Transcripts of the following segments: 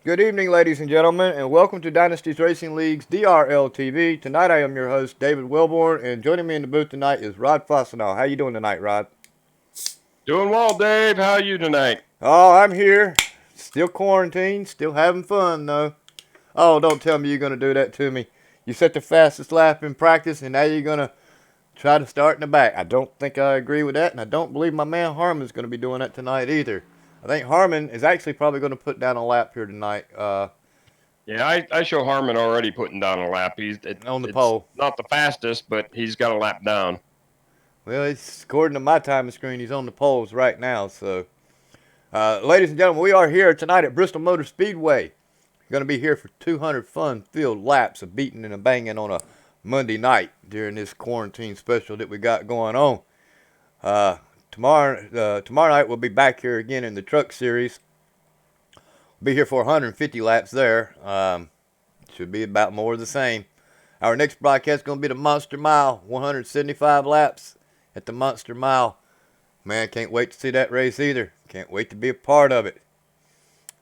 Good evening, ladies and gentlemen, and welcome to Dynasty's Racing League's DRL TV. Tonight I am your host, David Wilborn, and joining me in the booth tonight is Rod Fossenau. How you doing tonight, Rod? Doing well, Dave. How are you tonight? Oh, I'm here. Still quarantined, still having fun, though. Oh, don't tell me you're going to do that to me. You set the fastest lap in practice, and now you're going to try to start in the back. I don't think I agree with that, and I don't believe my man Harmon's going to be doing that tonight either. I think Harmon is actually probably going to put down a lap here tonight. Yeah, I show Harmon already putting down a lap. On the It's pole. not the fastest, but he's got a lap down. Well, according to my timing screen, he's on the poles right now. So, ladies and gentlemen, we are here tonight at Bristol Motor Speedway. We're going to be here for 200 fun-filled laps of beating and a banging on a Monday night during this quarantine special that we got going on. Tomorrow night we'll be back here again in the Truck Series. We'll be here for 150 laps there. Should be about more of the same. Our next broadcast is going to be the Monster Mile, 175 laps at the Monster Mile. Man, can't wait to see that race either. Can't wait to be a part of it.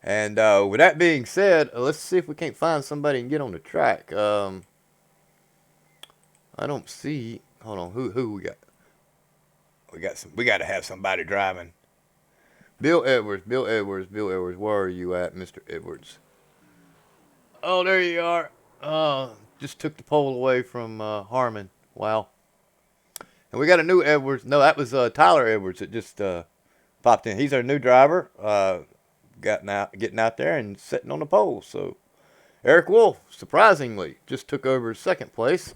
And with that being said, let's see if we can't find somebody and get on the track. I don't see. Hold on, who we got? We got to have somebody driving. Bill Edwards. Where are you at, Mr. Edwards? Oh, there you are. Just took the pole away from Harmon. Wow. And we got a new Edwards. No, that was Tyler Edwards that just popped in. He's our new driver. Getting out there and sitting on the pole. So Eric Wolf, surprisingly, just took over second place.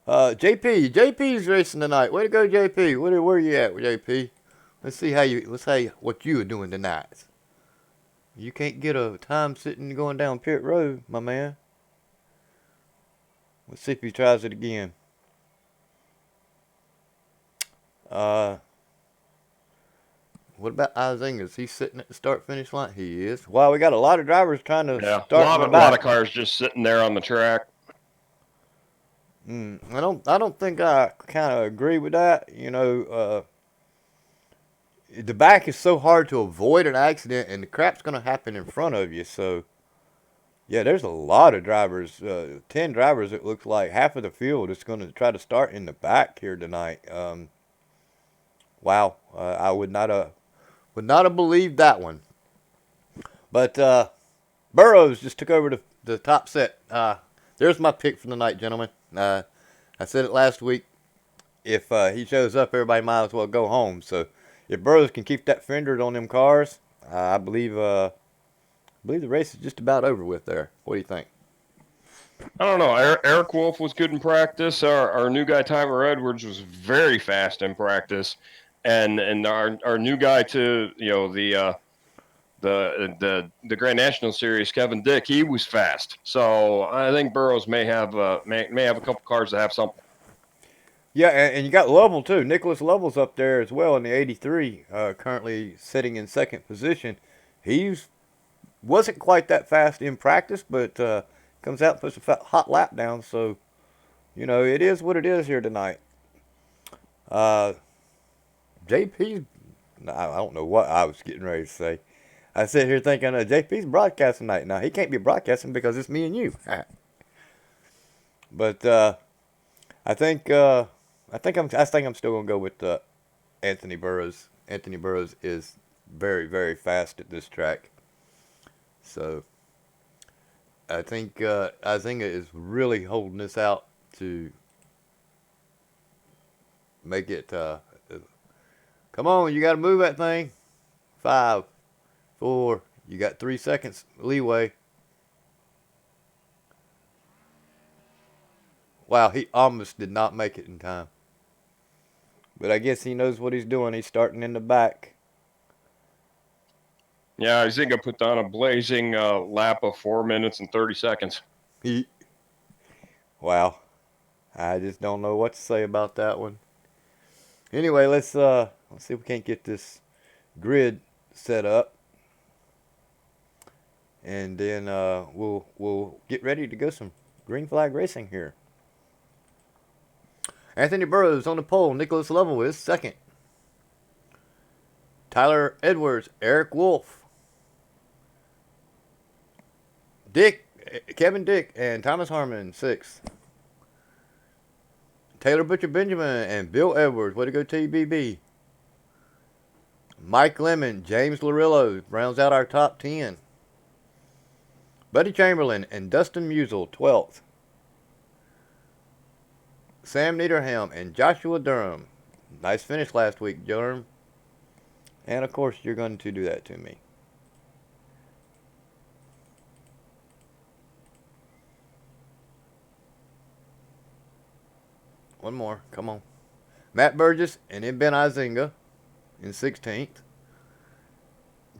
JP's racing tonight. Way to go, JP. Where you at, JP? Let's see what you are doing tonight. You can't get a time sitting going down pit road, my man. Let's see if he tries it again. What about Izinga? Is he sitting at the start-finish line? He is. Wow, we got a lot of drivers trying to start in the A lot back. of cars just sitting there on the track. I don't think I kind of agree with that. You know, the back is so hard to avoid an accident, and the crap's going to happen in front of you. So, yeah, there's a lot of drivers. 10 drivers. It looks like half of the field is going to try to start in the back here tonight. Wow, I would not have believed that one. But Burrows just took over the top set. There's my pick for the night, gentlemen. I said it last week. If he shows up, everybody might as well go home. So if Burrows can keep that fender on them cars, I believe the race is just about over with there. What do you think? I don't know. Eric Wolf was good in practice. Our new guy Tyler Edwards was very fast in practice, and our new guy to the Grand National Series, Kevin Dick, he was fast. So I think Burrows may have a couple cars that have something. Yeah, and you got Lovell too. Nicholas Lovell's up there as well in the 83, currently sitting in second position. Wasn't quite that fast in practice, but comes out and puts a hot lap down. So, you know, it is what it is here tonight. JP, I don't know what I was getting ready to say. I sit here thinking JP's broadcasting tonight. Now he can't be broadcasting because it's me and you. But I think I'm still gonna go with Anthony Burrows. Anthony Burrows is very, very fast at this track. So I think Izinga is really holding this out to make it. Come on, you got to move that thing. 5, 4. You got 3 seconds leeway. Wow, he almost did not make it in time. But I guess he knows what he's doing. He's starting in the back. Yeah, Izinga put down a blazing lap of 4 minutes and 30 seconds. Wow. I just don't know what to say about that one. Anyway, let's see if we can't get this grid set up, and then we'll get ready to go some green flag racing here. Anthony Burrows on the pole. Nicholas Lovell is second. Tyler Edwards, Eric Wolf, Kevin Dick and Thomas Harmon, 6th. Taylor Butcher Benjamin and Bill Edwards, way to go TBB. Mike Lemon, James Larillo rounds out our top 10. Buddy Chamberlain and Dustin Musial, 12th. Sam Niederham and Joshua Durham. Nice finish last week, Durham. And of course, you're going to do that to me. One more, come on. Matt Burgess and Ben Izinga in 16th.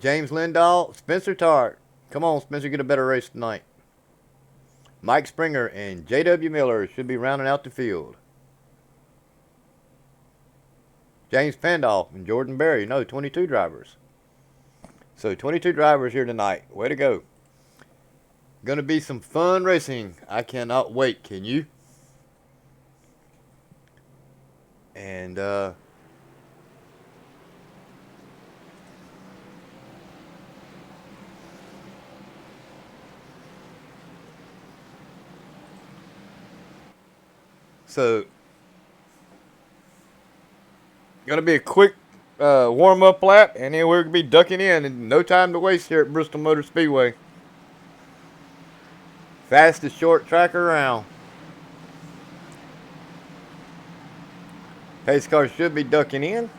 James Lindahl, Spencer Tart. Come on, Spencer, get a better race tonight. Mike Springer and J.W. Miller should be rounding out the field. James Pandolf and Jordan Berry. No, 22 drivers. So 22 drivers here tonight. Way to go. Going to be some fun racing. I cannot wait. Can you? And so going to be a quick warm-up lap, and then we're going to be ducking in, and no time to waste here at Bristol Motor Speedway. Fastest short track around. Pace car should be ducking in.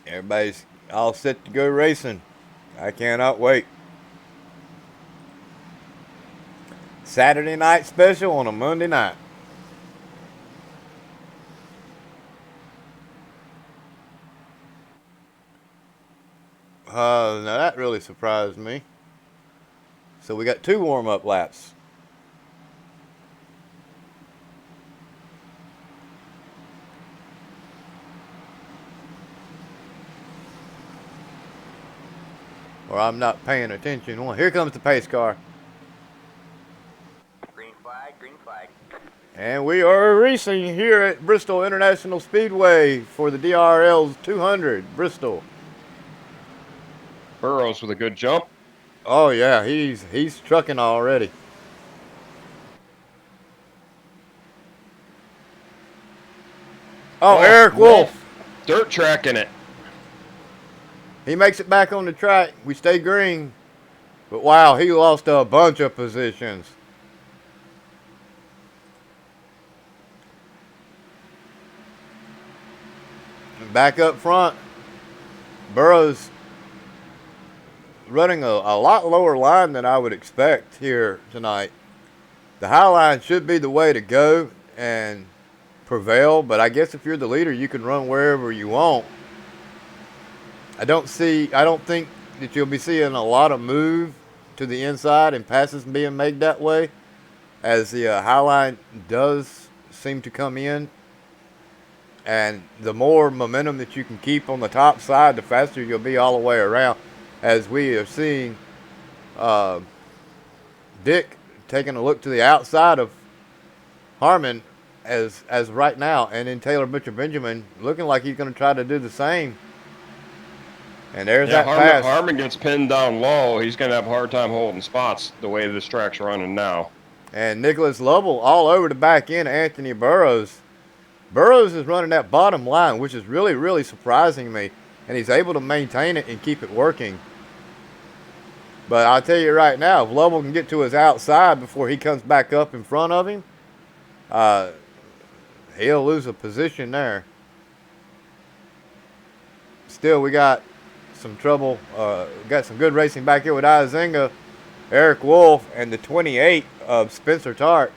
Everybody's all set to go racing. I cannot wait. Saturday night special on a Monday night. Now that really surprised me. So we got 2 warm-up laps. Or I'm not paying attention. Well, here comes the pace car. Green flag, green flag. And we are racing here at Bristol International Speedway for the DRL's 200, Bristol. Burrows with a good jump. Oh yeah, he's trucking already. Oh, Eric Wolf. Dirt tracking it. He makes it back on the track. We stay green. But wow, he lost a bunch of positions. Back up front, Burrows running a lot lower line than I would expect here tonight. The high line should be the way to go and prevail, but I guess if you're the leader, you can run wherever you want. I don't think that you'll be seeing a lot of move to the inside and passes being made that way, as the high line does seem to come in. And the more momentum that you can keep on the top side, the faster you'll be all the way around. As we are seeing Dick taking a look to the outside of Harmon as right now, and then Taylor Butcher Benjamin looking like he's going to try to do the same. And there's that pass. Harmon gets pinned down low. He's going to have a hard time holding spots the way this track's running now. And Nicholas Lovell all over the back end of Anthony Burrows. Burrows is running that bottom line, which is really, really surprising me. And he's able to maintain it and keep it working. But I'll tell you right now, if Lovell can get to his outside before he comes back up in front of him, he'll lose a position there. Still, we got some trouble. Got some good racing back here with Izinga, Eric Wolf, and the 28 of Spencer Tart.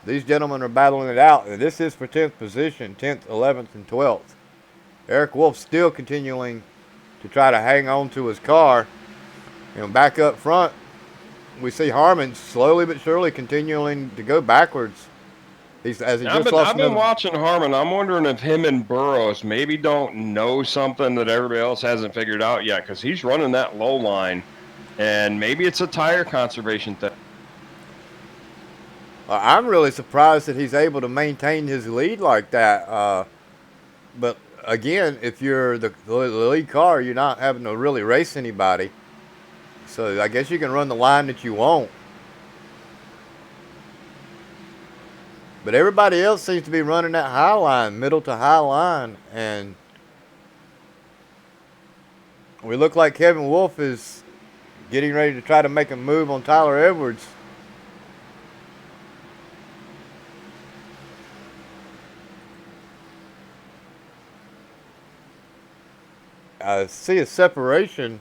These gentlemen are battling it out, and this is for 10th position, 10th, 11th, and 12th. Eric Wolf still continuing to try to hang on to his car. And back up front, we see Harmon slowly but surely continuing to go backwards. I've been watching Harmon. I'm wondering if him and Burrows maybe don't know something that everybody else hasn't figured out yet, because he's running that low line, and maybe it's a tire conservation thing. All I'm really surprised that he's able to maintain his lead like that. But again, if you're the lead car, you're not having to really race anybody. So I guess you can run the line that you want. But everybody else seems to be running that high line, middle to high line. And we look like Kevin Wolf is getting ready to try to make a move on Tyler Edwards. I see a separation.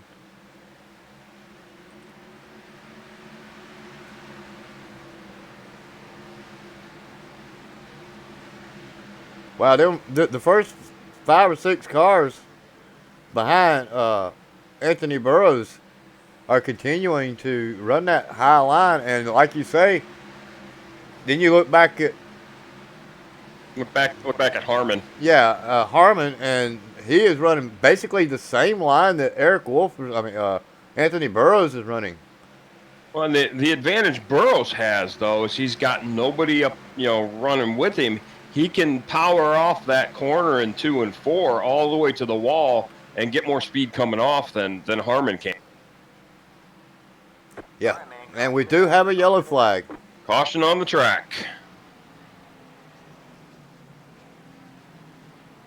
Wow, the first 5 or 6 cars behind Anthony Burrows are continuing to run that high line. And like you say, then you look back at Look back at Harmon. Yeah, Harmon, and he is running basically the same line that Anthony Burrows is running. Well, and the advantage Burrows has, though, is he's got nobody up, running with him. He can power off that corner in 2 and 4 all the way to the wall and get more speed coming off than Harmon can. Yeah, and we do have a yellow flag. Caution on the track.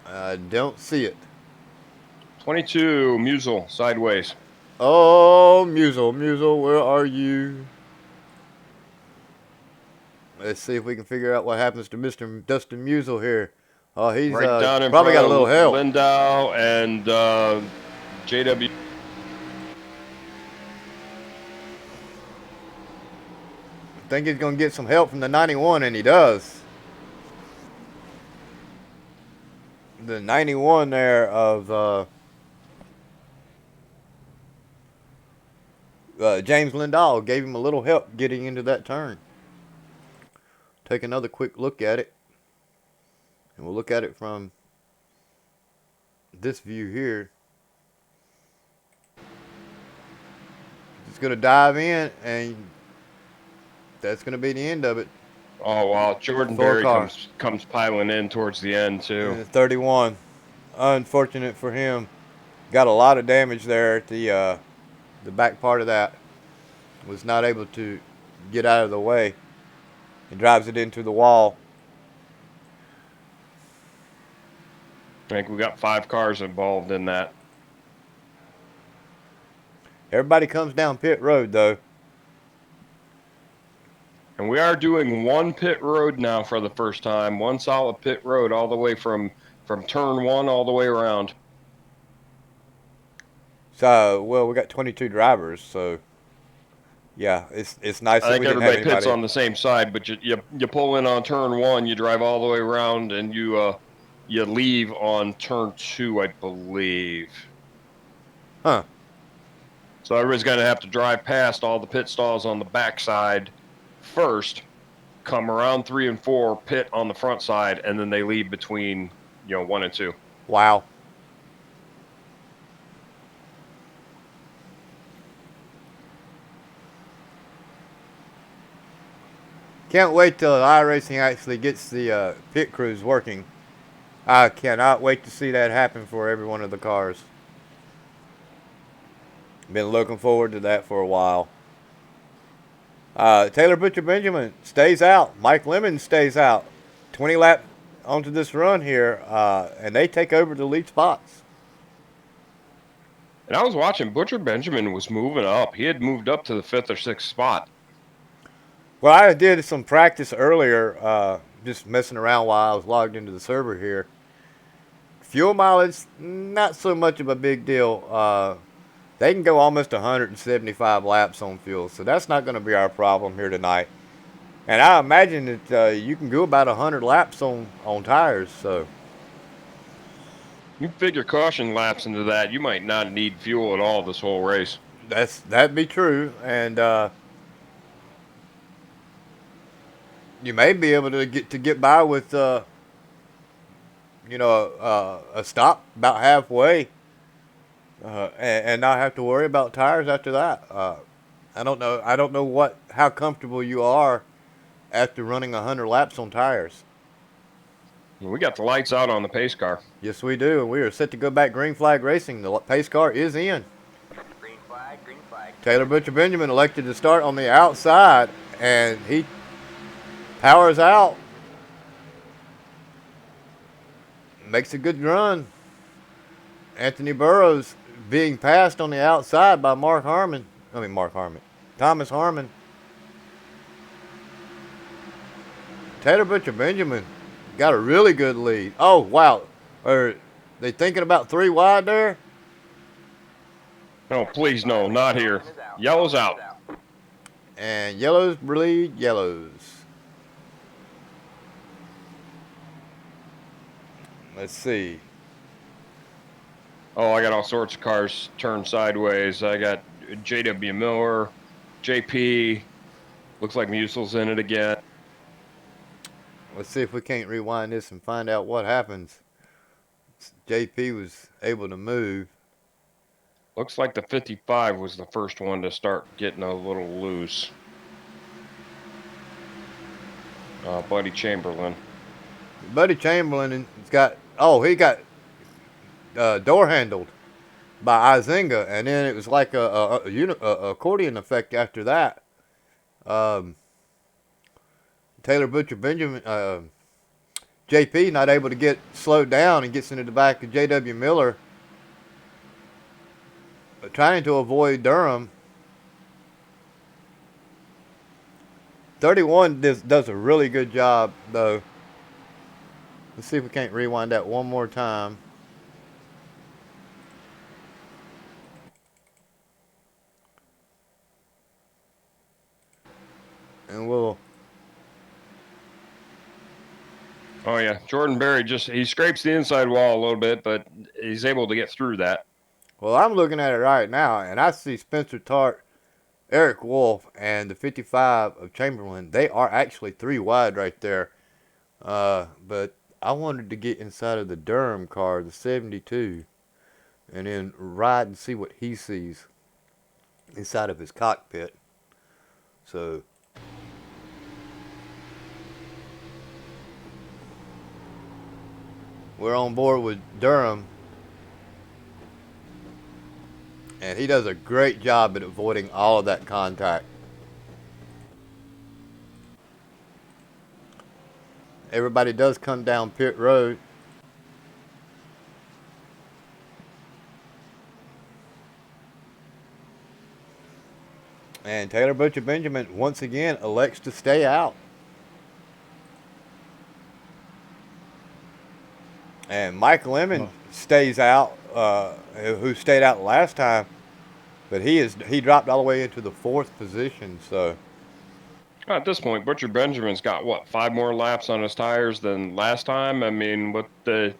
I don't see it. 22, Musel, sideways. Oh, Musel, where are you? Let's see if we can figure out what happens to Mr. Dustin Musel here. Oh, he's right down in probably got a little help. Lindau and JW. I think he's going to get some help from the 91, and he does. The 91 there of James Lindahl gave him a little help getting into that turn. Take another quick look at it. And we'll look at it from this view here. Just going to dive in, and that's going to be the end of it. Oh, wow. Jordan Berry comes piling in towards the end, too. And 31. Unfortunate for him. Got a lot of damage there at the back part of that. Was not able to get out of the way. He drives it into the wall. I think we got 5 cars involved in that. Everybody comes down pit road, though. And we are doing 1 pit road now for the first time. 1 solid pit road all the way from turn 1 all the way around. So, well, we got 22 drivers, so yeah, it's nice. I think everybody pits on the same side, but you pull in on turn 1, you drive all the way around, and you leave on turn 2, I believe. Huh. So everybody's going to have to drive past all the pit stalls on the back side first, come around 3 and 4, pit on the front side, and then they leave between 1 and 2. Wow. Can't wait till iRacing actually gets the pit crews working. I cannot wait to see that happen for every one of the cars. Been looking forward to that for a while. Taylor Butcher Benjamin stays out. Mike Lemon stays out. 20 lap onto this run here, and they take over the lead spots. And I was watching, Butcher Benjamin was moving up. He had moved up to the 5th or 6th spot. Well, I did some practice earlier, just messing around while I was logged into the server here. Fuel mileage, not so much of a big deal. They can go almost 175 laps on fuel, so that's not going to be our problem here tonight. And I imagine that you can go about 100 laps on tires. So you figure caution laps into that, you might not need fuel at all this whole race. That'd be true, and you may be able to get by with a stop about halfway, and not have to worry about tires after that. I don't know how comfortable you are after running 100 laps on tires. We got the lights out on the pace car. Yes, we do, and we are set to go back green flag racing. The pace car is in. Green flag, green flag. Taylor Butcher Benjamin elected to start on the outside, and he powers out. Makes a good run. Anthony Burrows being passed on the outside by Thomas Harmon. Taylor Butcher Benjamin got a really good lead. Oh, wow. Are they thinking about 3 wide there? No, please, no, not here. Yellow's out. And yellows bleed yellows. Let's see. Oh, I got all sorts of cars turned sideways. I got JW Miller, JP. Looks like Musel's in it again. Let's see if we can't rewind this and find out what happens. JP was able to move. Looks like the 55 was the first one to start getting a little loose. Buddy Chamberlain. Buddy Chamberlain he got door handled by Izinga, and then it was like a accordion effect after that. Taylor Butcher Benjamin, JP not able to get slowed down and gets into the back of JW Miller, trying to avoid Durham. 31 does a really good job, though. Let's see if we can't rewind that one more time. And we'll... Oh, yeah. Jordan Berry he scrapes the inside wall a little bit, but he's able to get through that. Well, I'm looking at it right now, and I see Spencer Tart, Eric Wolf, and the 55 of Chamberlain. They are actually 3 wide right there. But I wanted to get inside of the Durham car, the 72, and then ride and see what he sees inside of his cockpit. So we're on board with Durham, and he does a great job at avoiding all of that contact. Everybody does come down pit road. And Taylor Butcher Benjamin once again elects to stay out. And Mike Lemon stays out, who stayed out last time, but he dropped all the way into the 4th position. So at this point, Butcher Benjamin's got, 5 more laps on his tires than last time? I mean, there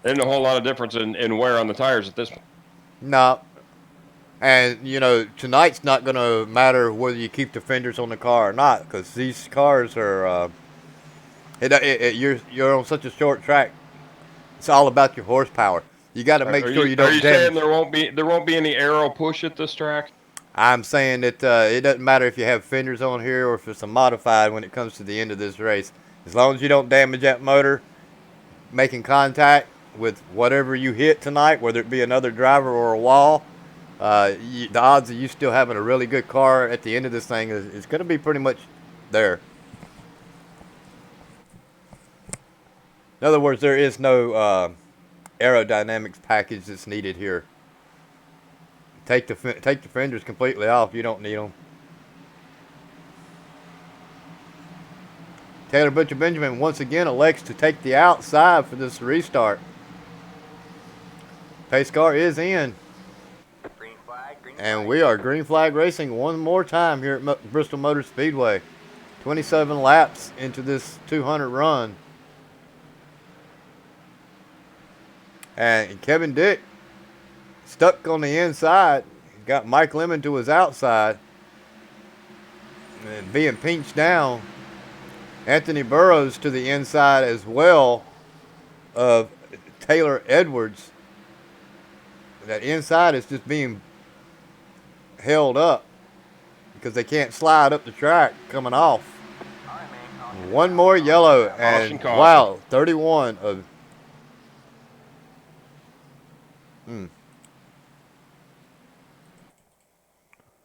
isn't a whole lot of difference in wear on the tires at this point. No. And, tonight's not going to matter whether you keep the fenders on the car or not, because these cars are, you're on such a short track. It's all about your horsepower. You got to make sure you don't damage. Are you saying there won't be any aero push at this track? I'm saying that it doesn't matter if you have fenders on here or if it's a modified when it comes to the end of this race. As long as you don't damage that motor, making contact with whatever you hit tonight, whether it be another driver or a wall, the odds of you still having a really good car at the end of this thing is going to be pretty much there. In other words, there is no aerodynamics package that's needed here. Take the fenders completely off. You don't need them. Taylor Butcher Benjamin once again elects to take the outside for this restart. Pace car is in. Green flag, green And flag. we are green flag racing one more time here at Bristol Motor Speedway. 27 laps into this 200 run. And Kevin Dick stuck on the inside. Got Mike Lemon to his outside. And being pinched down. Anthony Burrows to the inside as well of Taylor Edwards. That inside is just being held up because they can't slide up the track coming off. One more yellow, Caution, and caution. wow, 31 of.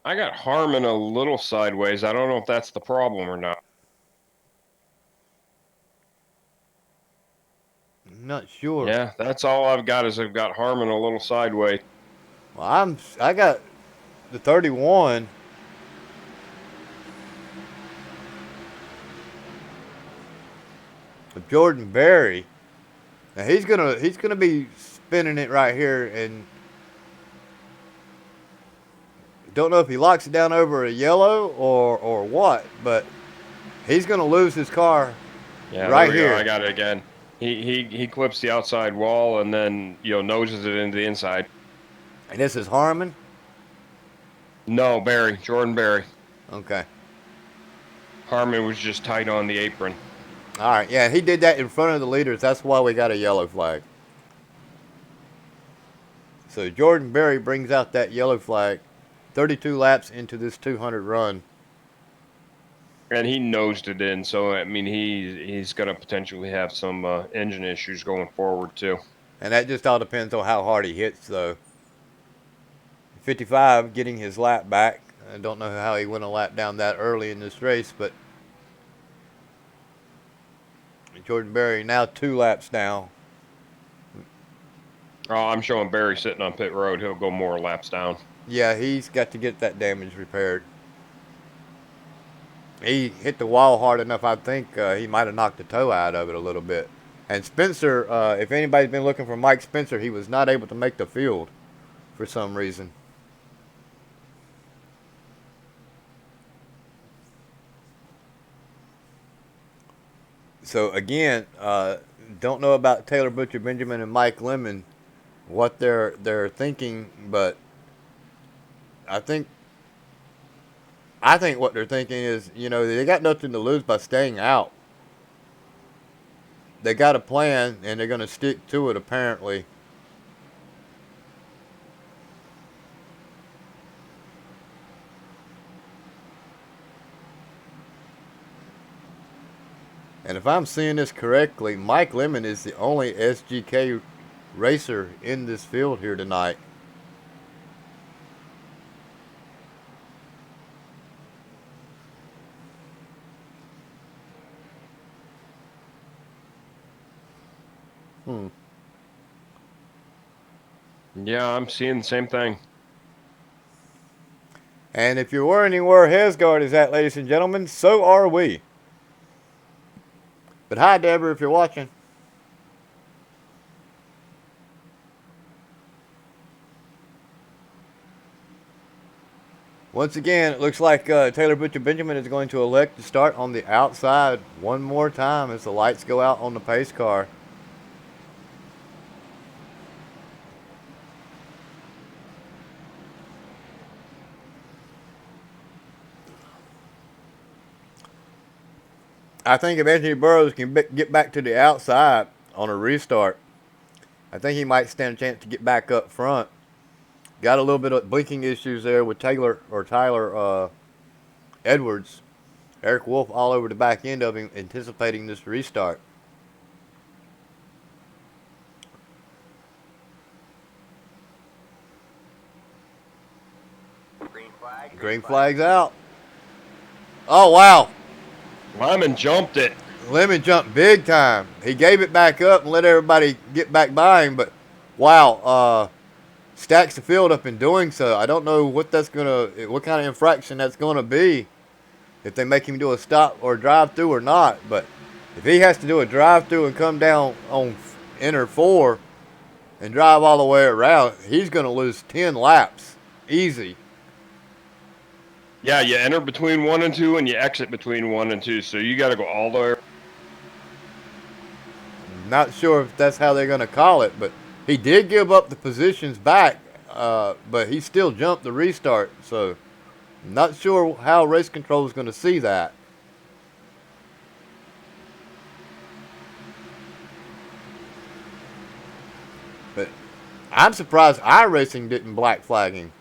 I got Harmon a little sideways. I don't know if that's the problem or not. I'm not sure. Yeah, that's all I've got is I've got Harmon a little sideways. Well, I got the 31. Of Jordan Berry. Now he's gonna be spinning it right here, and don't know if he locks it down over a yellow or what, but he's gonna lose his car Yeah, right there we here. go. I got it again. He clips the outside wall and then noses it into the inside. And this is Harmon. No, Barry, Jordan Barry. Okay. Harmon was just tight on the apron. All right. Yeah, he did that in front of the leaders. That's why we got a yellow flag. So Jordan Berry brings out that yellow flag. 32 laps into this 200 run. And he nosed it in, so I mean he's going to potentially have some engine issues going forward too. And that just all depends on how hard he hits, though. 55 getting his lap back. I don't know how he went a lap down that early in this race, but Jordan Berry now 2 laps down. Oh, I'm showing Barry sitting on pit road. He'll go more laps down. Yeah, he's got to get that damage repaired. He hit the wall hard enough, I think he might have knocked the toe out of it a little bit. And Spencer, if anybody's been looking for Mike Spencer, he was not able to make the field for some reason. So again, don't know about Taylor Butcher Benjamin and Mike Lemon, what they're thinking, but I think what they're thinking is, they got nothing to lose by staying out. They got a plan, and they're going to stick to it, apparently. And if I'm seeing this correctly, Mike Lemon is the only SGK racer in this field here tonight. Yeah, I'm seeing the same thing. And if you're wondering where Hesgard is at, ladies and gentlemen, so are we. But hi, Deborah, if you're watching. Once again, it looks like Taylor Butcher Benjamin is going to elect to start on the outside one more time as the lights go out on the pace car. I think if Anthony Burroughs can get back to the outside on a restart, I think he might stand a chance to get back up front. Got a little bit of blinking issues there with Tyler Edwards. Eric Wolf all over the back end of him, anticipating this restart. Green flag. Green flag's out. Oh, wow. Lyman jumped it. Lemon jumped big time. He gave it back up and let everybody get back by him, but wow, stacks the field up in doing so. I don't know what kind of infraction that's gonna be, if they make him do a stop or drive through or not. But if he has to do a drive through and come down on inner 4 and drive all the way around, he's gonna lose 10 laps easy. Yeah, you enter between 1 and 2, and you exit between 1 and 2. So you got to go all the way. Not sure if that's how they're going to call it, but he did give up the positions back, but he still jumped the restart. So not sure how race control is going to see that. But I'm surprised iRacing didn't black flag him.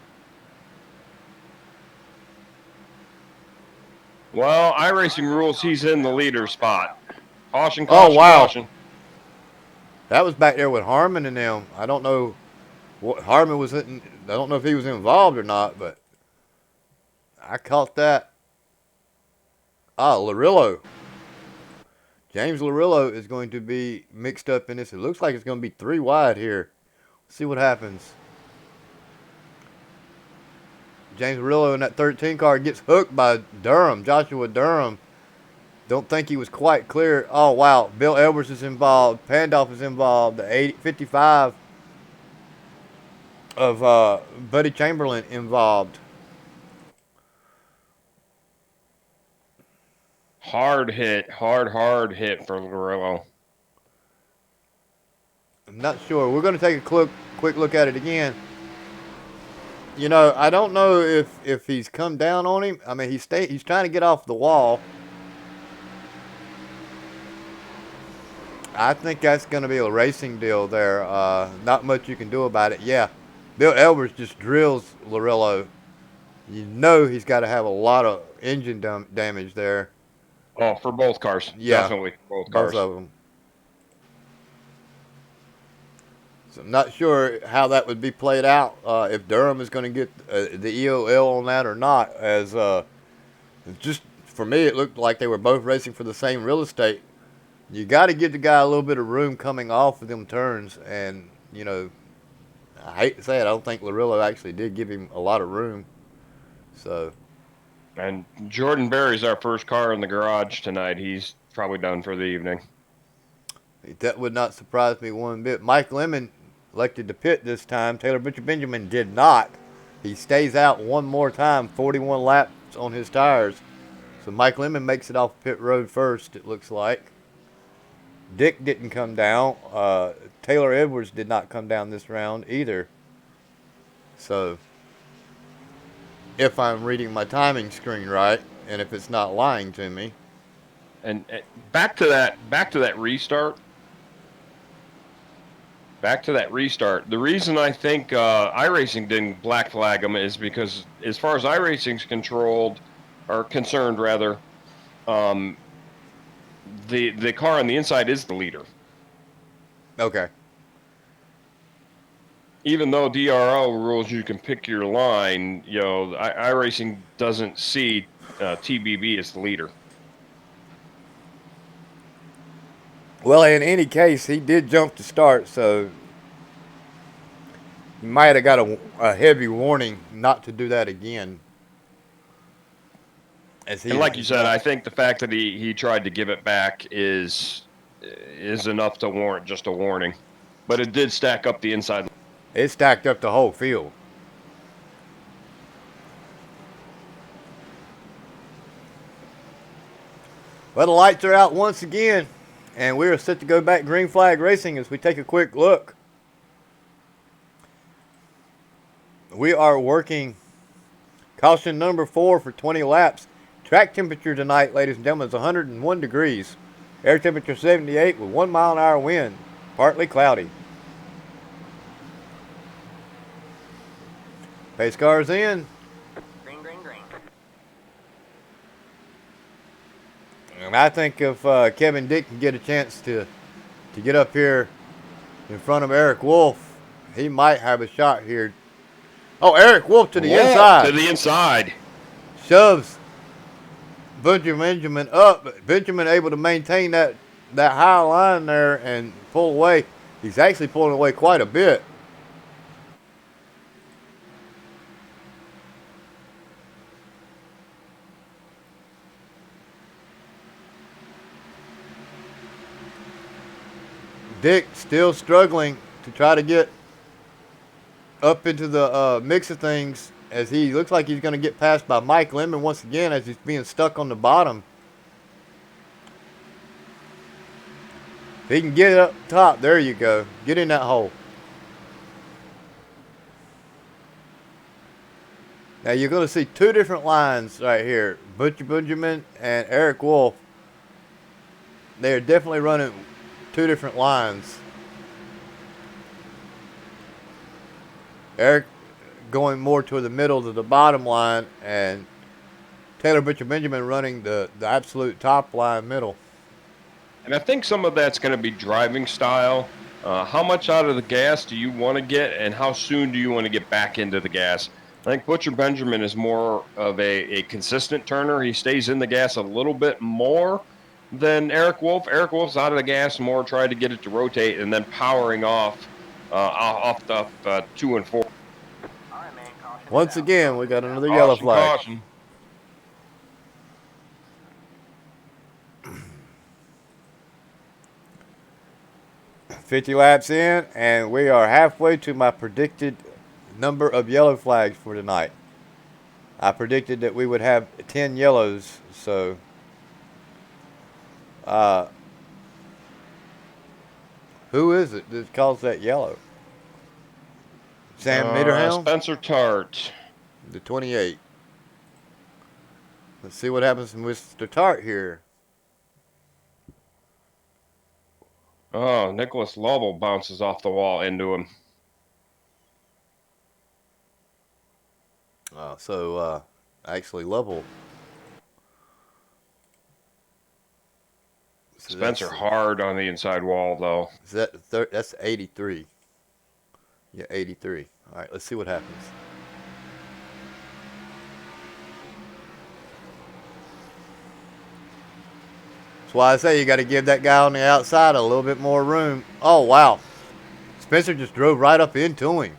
Well, iRacing rules, he's in the leader spot. Caution, Oh, caution, wow. caution. That was back there with Harmon and them. I don't know what Harmon was in. I don't know if he was involved or not, but I caught that. Ah, Larillo. James Larillo is going to be mixed up in this. It looks like it's going to be 3 wide here. See what happens. James Larillo in that 13 car gets hooked by Durham, Joshua Durham. Don't think he was quite clear. Oh, wow. Bill Edwards is involved. Pandolf is involved. The 55 of Buddy Chamberlain involved. Hard hit for Larillo. I'm not sure. We're going to take a quick look at it again. You know, I don't know if he's come down on him. I mean, he's trying to get off the wall. I think that's going to be a racing deal there. Not much you can do about it. Yeah, Bill Edwards just drills Larillo. You know he's got to have a lot of engine damage there. Oh, for both cars. Yeah, definitely both cars. Both of them. So I'm not sure how that would be played out, if Durham is going to get the EOL on that or not. As just for me, it looked like they were both racing for the same real estate. You got to give the guy a little bit of room coming off of them turns, and you know, I hate to say it, I don't think Larillo actually did give him a lot of room. So. And Jordan Berry's our first car in the garage tonight. He's probably done for the evening. That would not surprise me one bit. Mike Lemon elected to pit this time. Taylor Butcher Benjamin did not. He stays out one more time, 41 laps on his tires. So Mike Lemon makes it off pit road first, it looks like. Dick didn't come down. Taylor Edwards did not come down this round either. So, if I'm reading my timing screen right, and if it's not lying to me. And back to that restart. Back to that restart. The reason I think iRacing didn't black flag him is because, as far as iRacing's concerned, the car on the inside is the leader. Okay. Even though DRL rules you can pick your line, you know, iRacing doesn't see TBB as the leader. Well, in any case, he did jump to start, so he might have got a heavy warning not to do that again. And like you said, I think the fact that he tried to give it back is enough to warrant just a warning. But it did stack up the inside. It stacked up the whole field. Well, the lights are out once again, and we are set to go back green flag racing as we take a quick look. We are working caution number 4 for 20 laps. Track temperature tonight, ladies and gentlemen, is 101 degrees. Air temperature 78 with 1 mile an hour wind. Partly cloudy. Pace cars in. Green, green, green. And I think if Kevin Dick can get a chance to get up here in front of Eric Wolf, he might have a shot here. Oh, Eric Wolf to the inside. To the inside. Shoves Benjamin up. Benjamin able to maintain that high line there and pull away. He's actually pulling away quite a bit. Dick still struggling to try to get up into the mix of things, as he looks like he's going to get passed by Mike Lemon once again as he's being stuck on the bottom. If he can get it up top, there you go. Get in that hole. Now you're going to see 2 different lines right here. Butcher Benjamin and Eric Wolf. They're definitely running 2 different lines. Eric going more to the middle to the bottom line, and Taylor Butcher Benjamin running the absolute top line middle. And I think some of that's going to be driving style. How much out of the gas do you want to get, and how soon do you want to get back into the gas? I think Butcher Benjamin is more of a consistent turner. He stays in the gas a little bit more than Eric Wolf. Eric Wolf's out of the gas more, trying to get it to rotate, and then powering off the 2 and 4. All right, man. Caution is Once out. again, we got another yellow flag. Caution. 50 laps in, and we are halfway to my predicted number of yellow flags for tonight. I predicted that we would have 10 yellows, so who is it that calls that yellow? Sam Mitterhelm? Spencer Tart. The 28. Let's see what happens with Mr. Tart here. Oh, Nicholas Lovell bounces off the wall into him. Actually, Lovell. So Spencer hard on the inside wall, though. Is that's 83. Yeah, 83. All right, let's see what happens. That's why I say you got to give that guy on the outside a little bit more room. Oh, wow. Spencer just drove right up into him.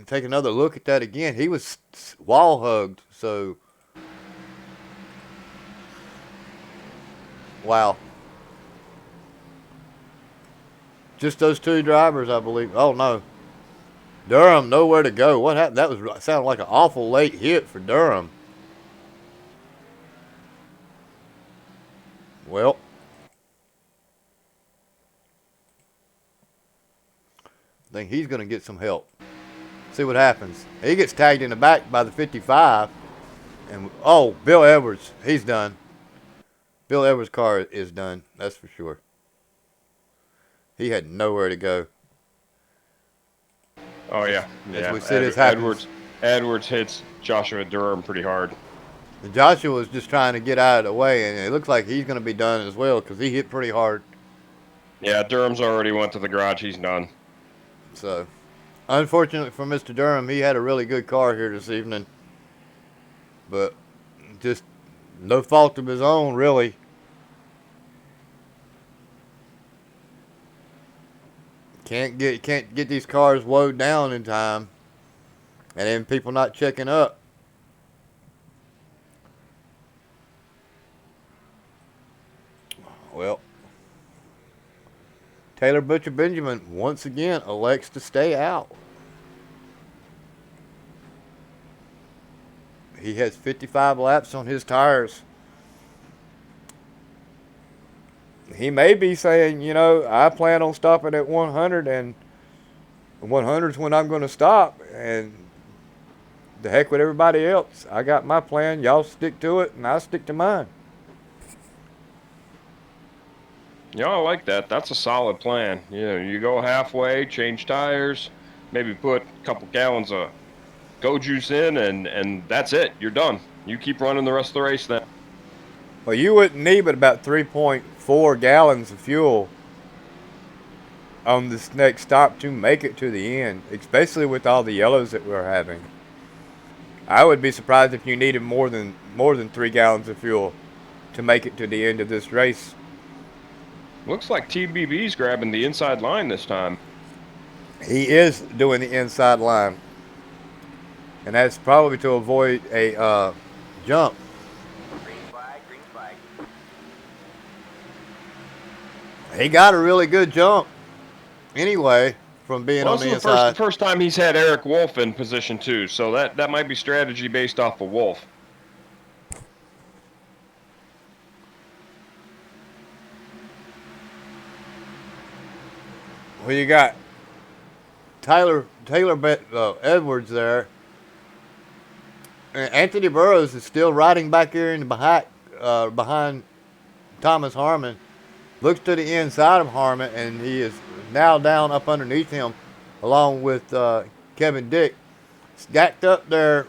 Take another look at that again. He was wall hugged, so. Wow. Just those two drivers, I believe. Oh, no. Durham, nowhere to go. What happened? That sounded like an awful late hit for Durham. Well, I think he's going to get some help. See what happens. He gets tagged in the back by the 55. And, oh, Bill Edwards, he's done. Bill Edwards' car is done, that's for sure. He had nowhere to go. Oh, yeah. As we see this happen. Edwards hits Joshua Durham pretty hard. And Joshua was just trying to get out of the way, and it looks like he's going to be done as well because he hit pretty hard. Yeah, Durham's already went to the garage. He's done. So, unfortunately for Mr. Durham, he had a really good car here this evening. But just no fault of his own, really. Can't get these cars woed down in time. And then people not checking up. Well, Taylor Butcher Benjamin once again elects to stay out. He has 55 laps on his tires. He may be saying, you know, I plan on stopping at 100, and 100 is when I'm going to stop, and the heck with everybody else. I got my plan. Y'all stick to it, and I'll stick to mine. Yeah, I like that. That's a solid plan. You know, you go halfway, change tires, maybe put a couple gallons of go juice in, and that's it. You're done. You keep running the rest of the race then. Well, you wouldn't need but about 3.4 gallons of fuel on this next stop to make it to the end, especially with all the yellows that we're having. I would be surprised if you needed more than 3 gallons of fuel to make it to the end of this race. Looks like TBB's grabbing the inside line this time. He is doing the inside line. And that's probably to avoid a jump. Green flag, green flag. He got a really good jump anyway from being on the inside. This is the first time he's had Eric Wolf in position too, so that might be strategy based off of Wolf. Well, you got Taylor Edwards there. And Anthony Burroughs is still riding back here in the behind Thomas Harmon. Looks to the inside of Harmon, and he is now down up underneath him, along with Kevin Dick. Stacked up there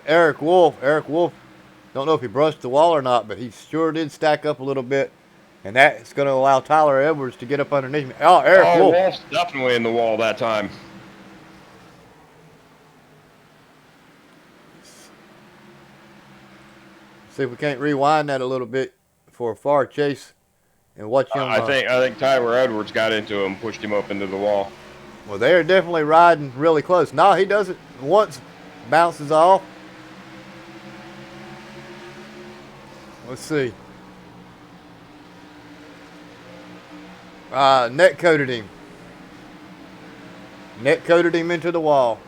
Eric Wolf. Eric Wolf, don't know if he brushed the wall or not, but he sure did stack up a little bit. And that's going to allow Tyler Edwards to get up underneath me. Oh, Eric Oh, Wolf. Wolf's definitely in the wall that time. See if we can't rewind that a little bit for a far chase and watch him. I think Tyler Edwards got into him, pushed him up into the wall. Well, they're definitely riding really close. No, he does it once, bounces off. Let's see. Net coated him. Net coated him into the wall.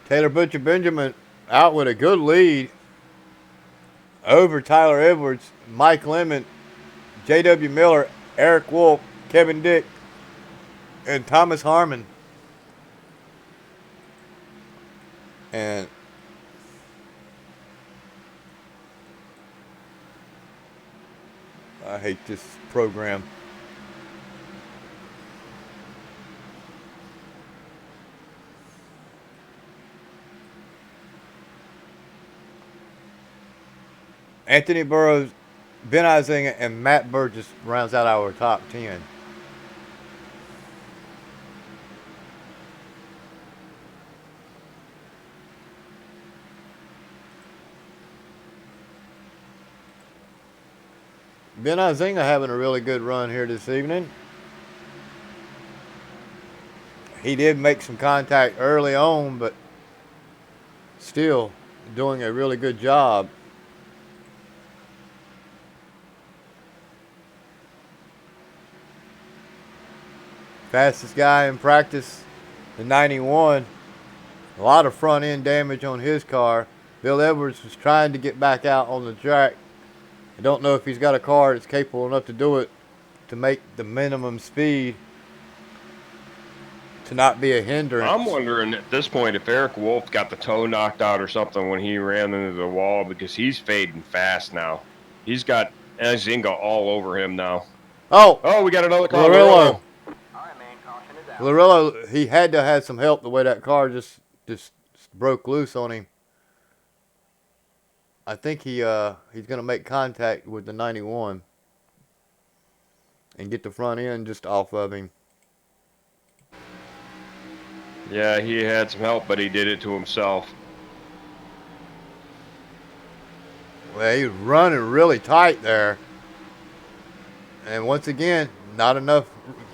Taylor Butcher Benjamin out with a good lead over Tyler Edwards, Mike Lemon, J.W. Miller, Eric Wolf, Kevin Dick, and Thomas Harmon. And I hate this program. Anthony Burrows, Ben Izinga, and Matt Burgess rounds out our top 10. Ben Izinga having a really good run here this evening. He did make some contact early on, but still doing a really good job. Fastest guy in practice, the 91. A lot of front end damage on his car. Bill Edwards was trying to get back out on the track. I don't know if he's got a car that's capable enough to do it, to make the minimum speed to not be a hindrance. I'm wondering at this point if Eric Wolf got the toe knocked out or something when he ran into the wall, because he's fading fast now. He's got Zinga all over him now. Oh, we got another car. Larillo. All right, man, caution is out. Larillo, he had to have some help the way that car just broke loose on him. I think he's going to make contact with the 91 and get the front end just off of him. Yeah, he had some help, but he did it to himself. Well, he was running really tight there. And once again, not enough,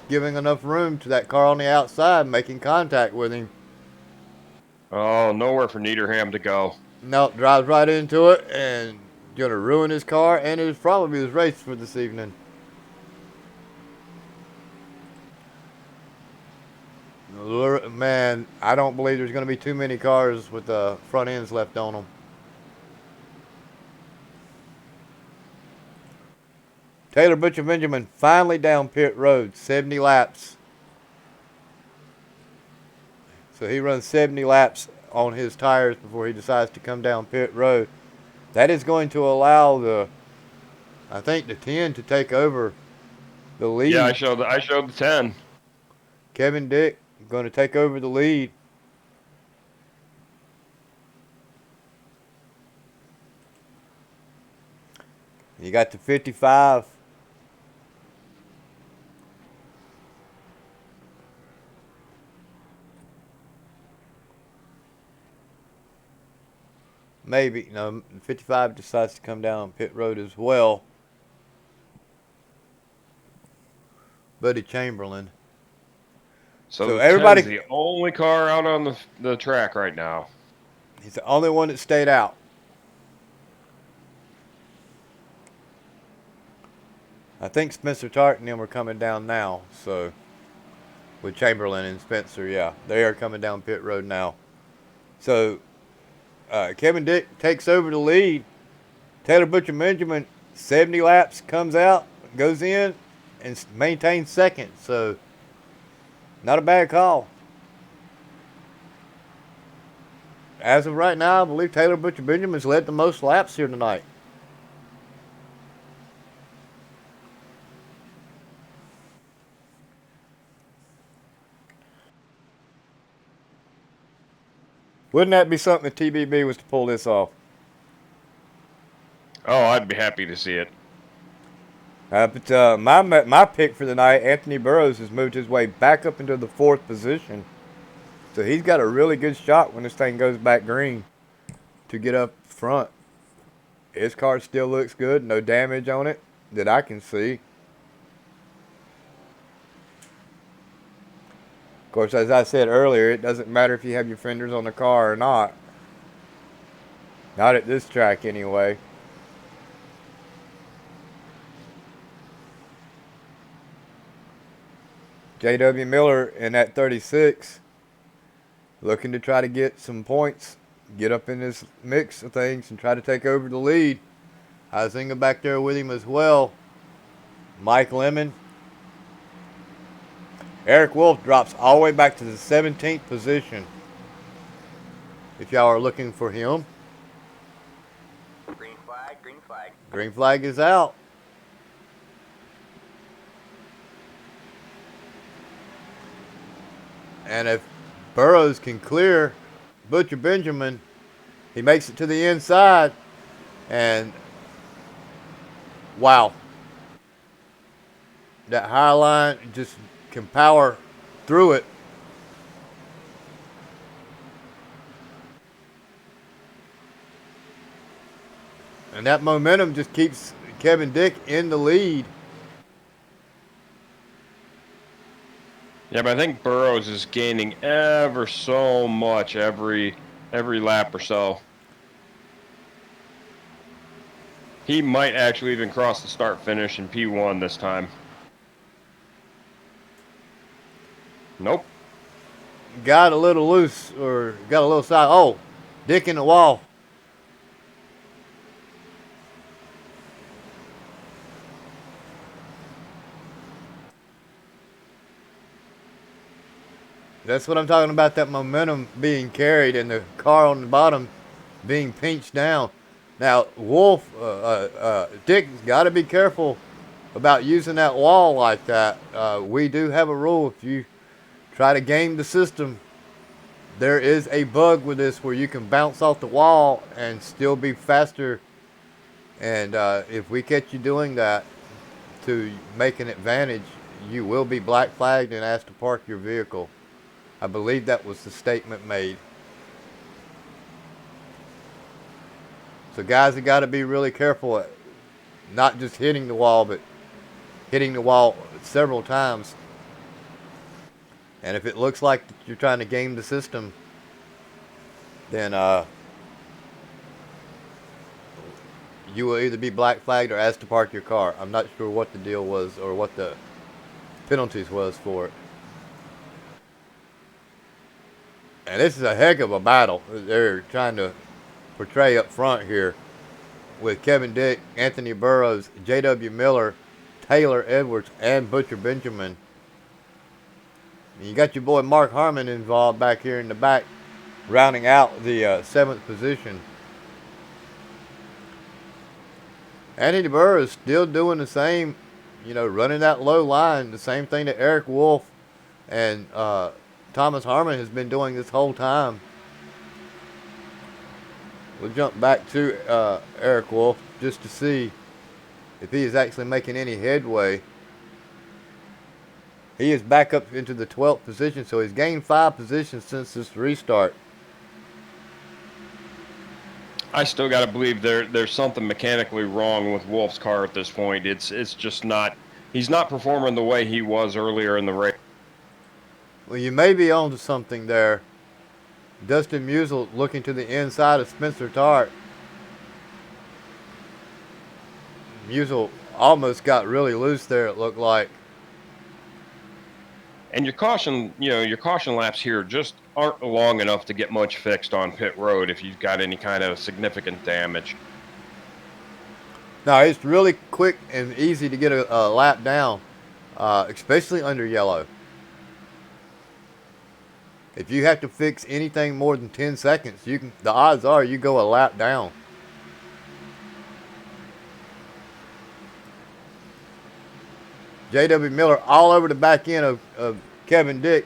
giving enough room to that car on the outside making contact with him. Oh, nowhere for Niederham to go. No, drives right into it and going to ruin his car and it's probably his race for this evening. Man, I don't believe there's going to be too many cars with the front ends left on them. Taylor Butcher Benjamin finally down pit road, 70 laps. So he runs 70 laps on his tires before he decides to come down pit road. That is going to allow the 10 to take over the lead. Yeah, I showed the 10. Kevin Dick going to take over the lead. You got the 55. Maybe. No, 55 decides to come down pit road as well. Buddy Chamberlain. So everybody's the only car out on the track right now. He's the only one that stayed out. I think Spencer Tart and them are coming down now. So, with Chamberlain and Spencer, yeah, they are coming down pit road now. So, Kevin Dick takes over the lead. Taylor Butcher Benjamin, 70 laps, comes out, goes in, and maintains second. So, not a bad call. As of right now, I believe Taylor Butcher Benjamin's led the most laps here tonight. Wouldn't that be something if TBB was to pull this off? Oh, I'd be happy to see it. But my pick for the night, Anthony Burroughs, has moved his way back up into the 4th position. So he's got a really good shot when this thing goes back green to get up front. His car still looks good. No damage on it that I can see. Of course, as I said earlier, it doesn't matter if you have your fenders on the car or not. Not at this track anyway. J.W. Miller in that 36, looking to try to get some points, get up in this mix of things and try to take over the lead. Huizinga back there with him as well. Mike Lemon. Eric Wolf drops all the way back to the 17th position. If y'all are looking for him. Green flag, green flag. Green flag is out. And if Burroughs can clear Butcher Benjamin, he makes it to the inside. And wow. That high line just can power through it. And that momentum just keeps Kevin Dick in the lead. Yeah, but I think Burroughs is gaining ever so much every lap or so. He might actually even cross the start finish in P1 this time. Nope. Got a little loose or got a little side. Oh, Dick in the wall. That's what I'm talking about, that momentum being carried and the car on the bottom being pinched down. Now, Wolf, Dick's got to be careful about using that wall like that. We do have a rule. If you try to game the system, there is a bug with this where you can bounce off the wall and still be faster. And if we catch you doing that to make an advantage, you will be black flagged and asked to park your vehicle. I believe that was the statement made. So guys have got to be really careful at not just hitting the wall, but hitting the wall several times. And if it looks like you're trying to game the system, then you will either be black flagged or asked to park your car. I'm not sure what the deal was or what the penalties was for it. And this is a heck of a battle they're trying to portray up front here with Kevin Dick, Anthony Burroughs, J.W. Miller, Taylor Edwards, and Butcher Benjamin. And you got your boy Mark Harmon involved back here in the back, rounding out the 7th position. Anthony Burroughs still doing the same, running that low line, the same thing that Eric Wolf and Thomas Harmon has been doing this whole time. We'll jump back to Eric Wolf just to see if he is actually making any headway. He is back up into the 12th position, so he's gained 5 positions since this restart. I still got to believe there's something mechanically wrong with Wolf's car at this point. It's just not. He's not performing the way he was earlier in the race. Well, you may be onto something there. Dustin Musial looking to the inside of Spencer Tart. Musial almost got really loose there, it looked like. And your caution laps here just aren't long enough to get much fixed on pit road if you've got any kind of significant damage. No, it's really quick and easy to get a lap down, especially under yellow. If you have to fix anything more than 10 seconds, the odds are you go a lap down. J.W. Miller all over the back end of Kevin Dick.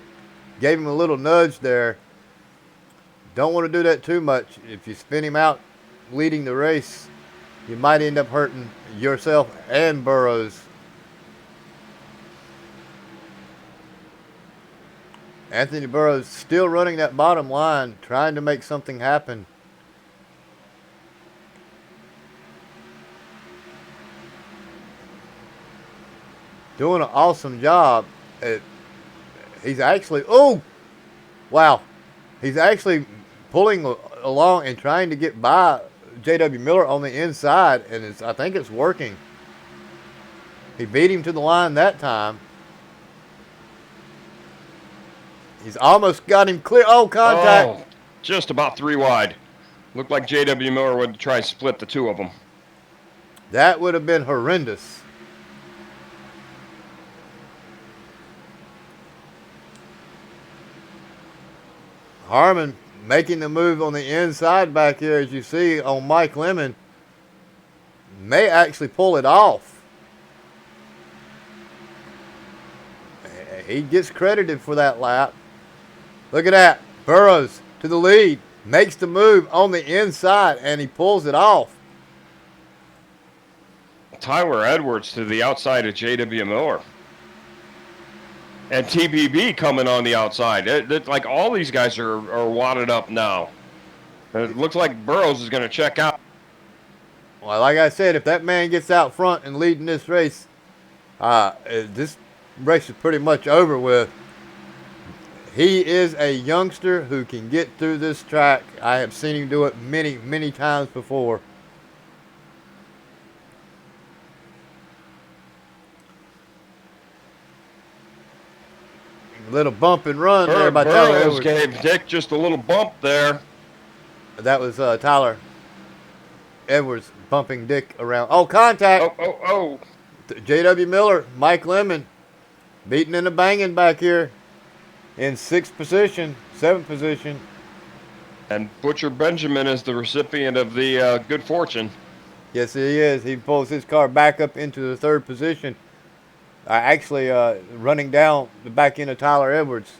Gave him a little nudge there. Don't want to do that too much. If you spin him out leading the race, you might end up hurting yourself and Burrows. Anthony Burrows still running that bottom line, trying to make something happen. Doing an awesome job. He's actually, oh, wow. He's actually pulling along and trying to get by J.W. Miller on the inside, and I think it's working. He beat him to the line that time. He's almost got him clear. Oh, contact. Oh, just about 3 wide. Looked like J.W. Miller would try to split the two of them. That would have been horrendous. Harmon making the move on the inside back here, as you see on Mike Lemon, may actually pull it off. He gets credited for that lap. Look at that. Burrows to the lead, makes the move on the inside, and he pulls it off. Tyler Edwards to the outside of J.W. Miller. And TBB coming on the outside. Like all these guys are wadded up now. It looks like Burrows is going to check out. Well, like I said, if that man gets out front and leading this race, this race is pretty much over with. He is a youngster who can get through this track. I have seen him do it many, many times before. Little bump and run there by Tyler Burrows Edwards. gave Dick just a little bump there. That was Tyler Edwards bumping Dick around. Oh, contact. Oh. J.W. Miller, Mike Lemon, beating and a banging back here in 6th position, 7th position. And Butcher Benjamin is the recipient of the good fortune. Yes, he is. He pulls his car back up into the 3rd position. Actually running down the back end of Tyler Edwards,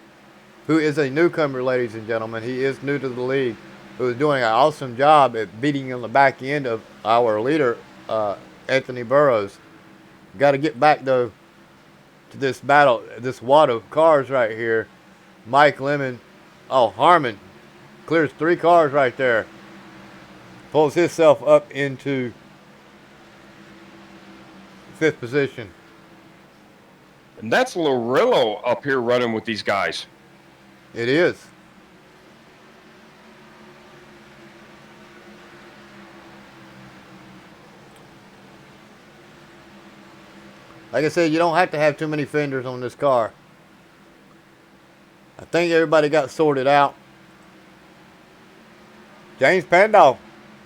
who is a newcomer, ladies and gentlemen. He is new to the league, who is doing an awesome job at beating on the back end of our leader, Anthony Burrows. Got to get back, though, to this battle, this wad of cars right here. Mike Lemon. Oh, Harmon clears 3 cars right there. Pulls himself up into 5th position. And that's Lorillo up here running with these guys. It is. Like I said, you don't have to have too many fenders on this car. I think everybody got sorted out. James Pandolf,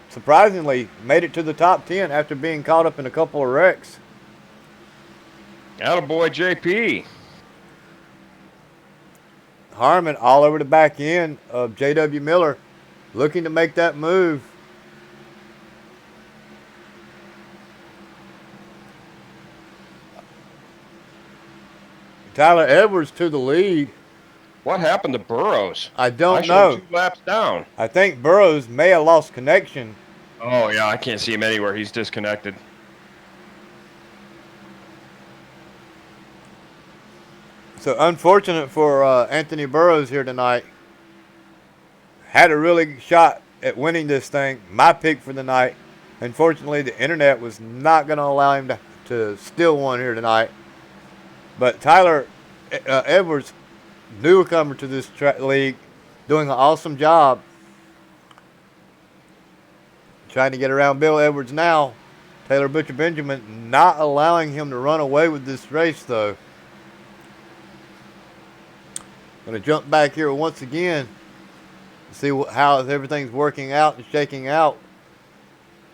surprisingly, made it to the top 10 after being caught up in a couple of wrecks. Attaboy JP. Harmon all over the back end of J.W. Miller, looking to make that move. Tyler Edwards to the lead. What happened to Burrows? I don't I know. showed 2 laps down. I think Burrows may have lost connection. Oh, yeah, I can't see him anywhere. He's disconnected. So unfortunate for Anthony Burrows here tonight. Had a really good shot at winning this thing. My pick for the night. Unfortunately, the internet was not going to allow him to steal one here tonight. But Tyler Edwards, newcomer to this league, doing an awesome job. Trying to get around Bill Edwards now. Taylor Butcher Benjamin not allowing him to run away with this race, though. Going to jump back here once again. See how everything's working out and shaking out.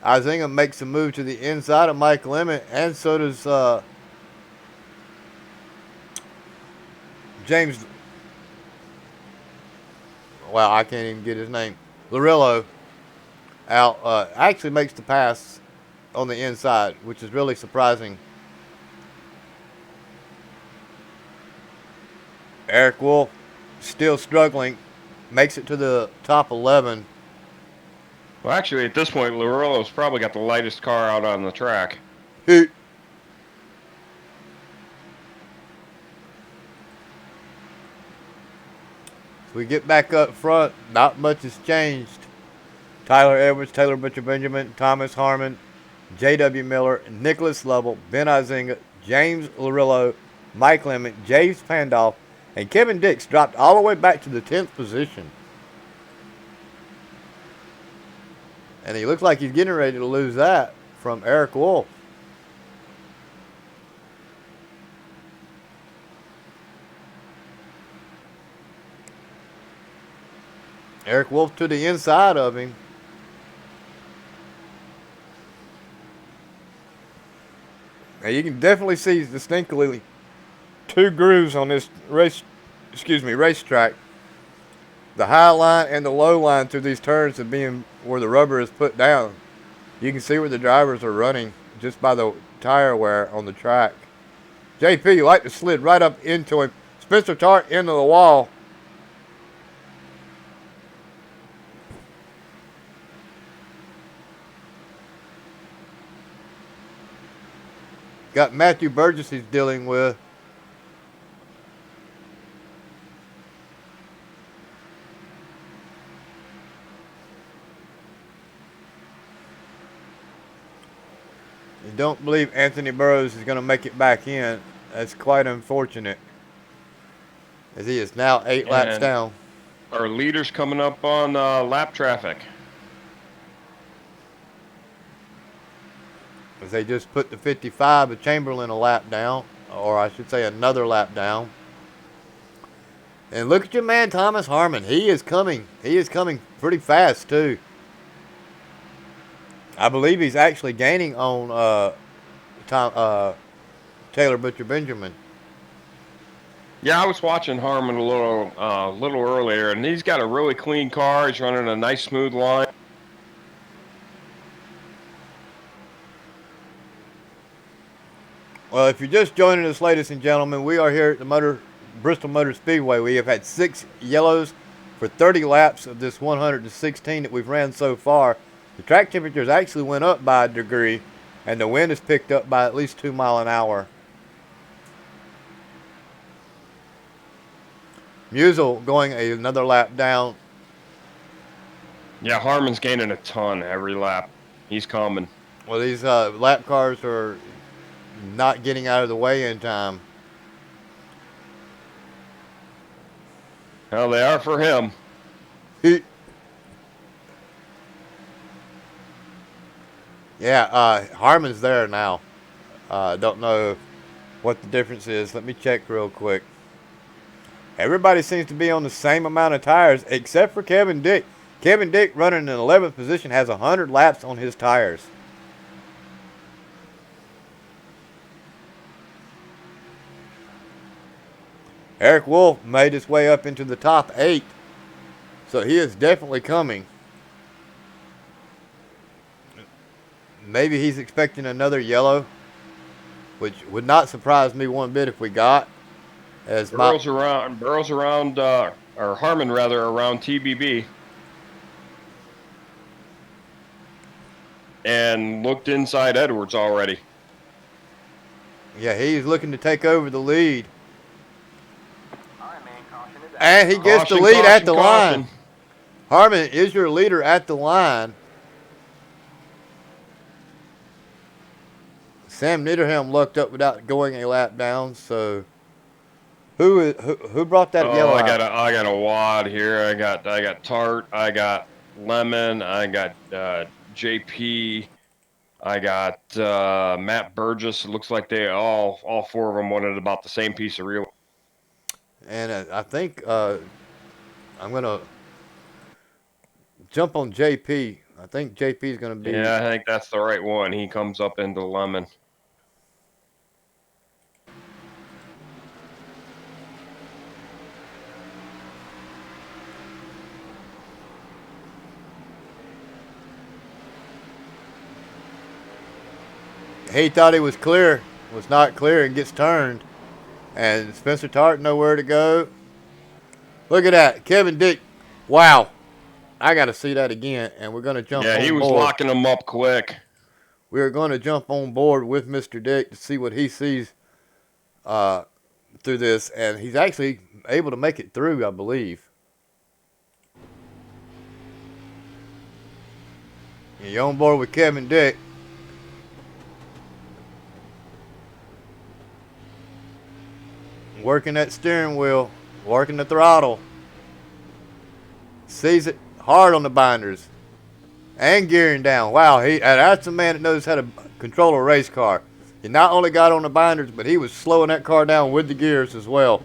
Izingham makes a move to the inside of Mike Lemon, and so does James. Wow, I can't even get his name. Lorillo out actually makes the pass on the inside, which is really surprising. Eric Wolf still struggling makes it to the top 11. Well, actually, at this point, Laurello's probably got the lightest car out on the track. We get back up front. Not much has changed. Tyler Edwards, Taylor Butcher Benjamin, Thomas Harmon, J.W. Miller, Nicholas Lovell, Ben Izinga, James Larillo, Mike Lemon, James Pandolf, and Kevin Dix dropped all the way back to the 10th position. And he looks like he's getting ready to lose that from Eric Wolf. Eric Wolf to the inside of him. Now you can definitely see distinctly two grooves on this racetrack. The high line and the low line through these turns of being where the rubber is put down. You can see where the drivers are running just by the tire wear on the track. JP like to slid right up into him. Spencer Tart into the wall. Got Matthew Burgess he's dealing with. You don't believe Anthony Burroughs is going to make it back in. That's quite unfortunate, as he is now 8 laps down. Our leader's coming up on lap traffic. As they just put the 55 of Chamberlain a lap down, or I should say another lap down. And look at your man Thomas Harmon. He is coming. He is coming pretty fast too. I believe he's actually gaining on Taylor Butcher Benjamin. Yeah, I was watching Harmon a little earlier, and he's got a really clean car. He's running a nice smooth line. Well, if you're just joining us, ladies and gentlemen, we are here at the Bristol Motor Speedway. We have had 6 yellows for 30 laps of this 116 that we've ran so far. The track temperatures actually went up by a degree, and the wind is picked up by at least 2 miles an hour. Musial going another lap down. Yeah, Harmon's gaining a ton every lap. He's coming. Well, these lap cars are not getting out of the way in time. Well, they are for him. Yeah, Harmon's there now. Don't know what the difference is. Let me check real quick. Everybody seems to be on the same amount of tires except for Kevin Dick. Kevin Dick, running in 11th position, has 100 laps on his tires. Eric Wolf made his way up into the top 8, so he is definitely coming. Maybe he's expecting another yellow, which would not surprise me one bit if we got. As Burroughs around, or Harmon rather, around TBB. And looked inside Edwards already. Yeah, he's looking to take over the lead. All right, man, caution is out. And he gets the lead at the line. Harmon is your leader at the line. Sam Niederhelm lucked up without going a lap down, so who brought that yellow I out? got a wad here. I got Tart, I got Lemon, I got JP, I got Matt Burgess. It looks like they all 4 of them wanted about the same piece of real. And I think I'm gonna jump on JP. I think JP is gonna be. Yeah, I think that's the right one. He comes up into Lemon. He thought he was clear, was not clear, and gets turned. And Spencer Tart nowhere to go. Look at that. Kevin Dick Wow. I got to see that again, and we're going to jump Yeah, on he was board. locking them up quick. We're going to jump on board with Mr. Dick to see what he sees through this, and he's actually able to make it through, I believe. You're on board with Kevin Dick. Working that steering wheel, working the throttle. Sees it hard on the binders. And gearing down. Wow, that's a man that knows how to control a race car. He not only got on the binders, but he was slowing that car down with the gears as well.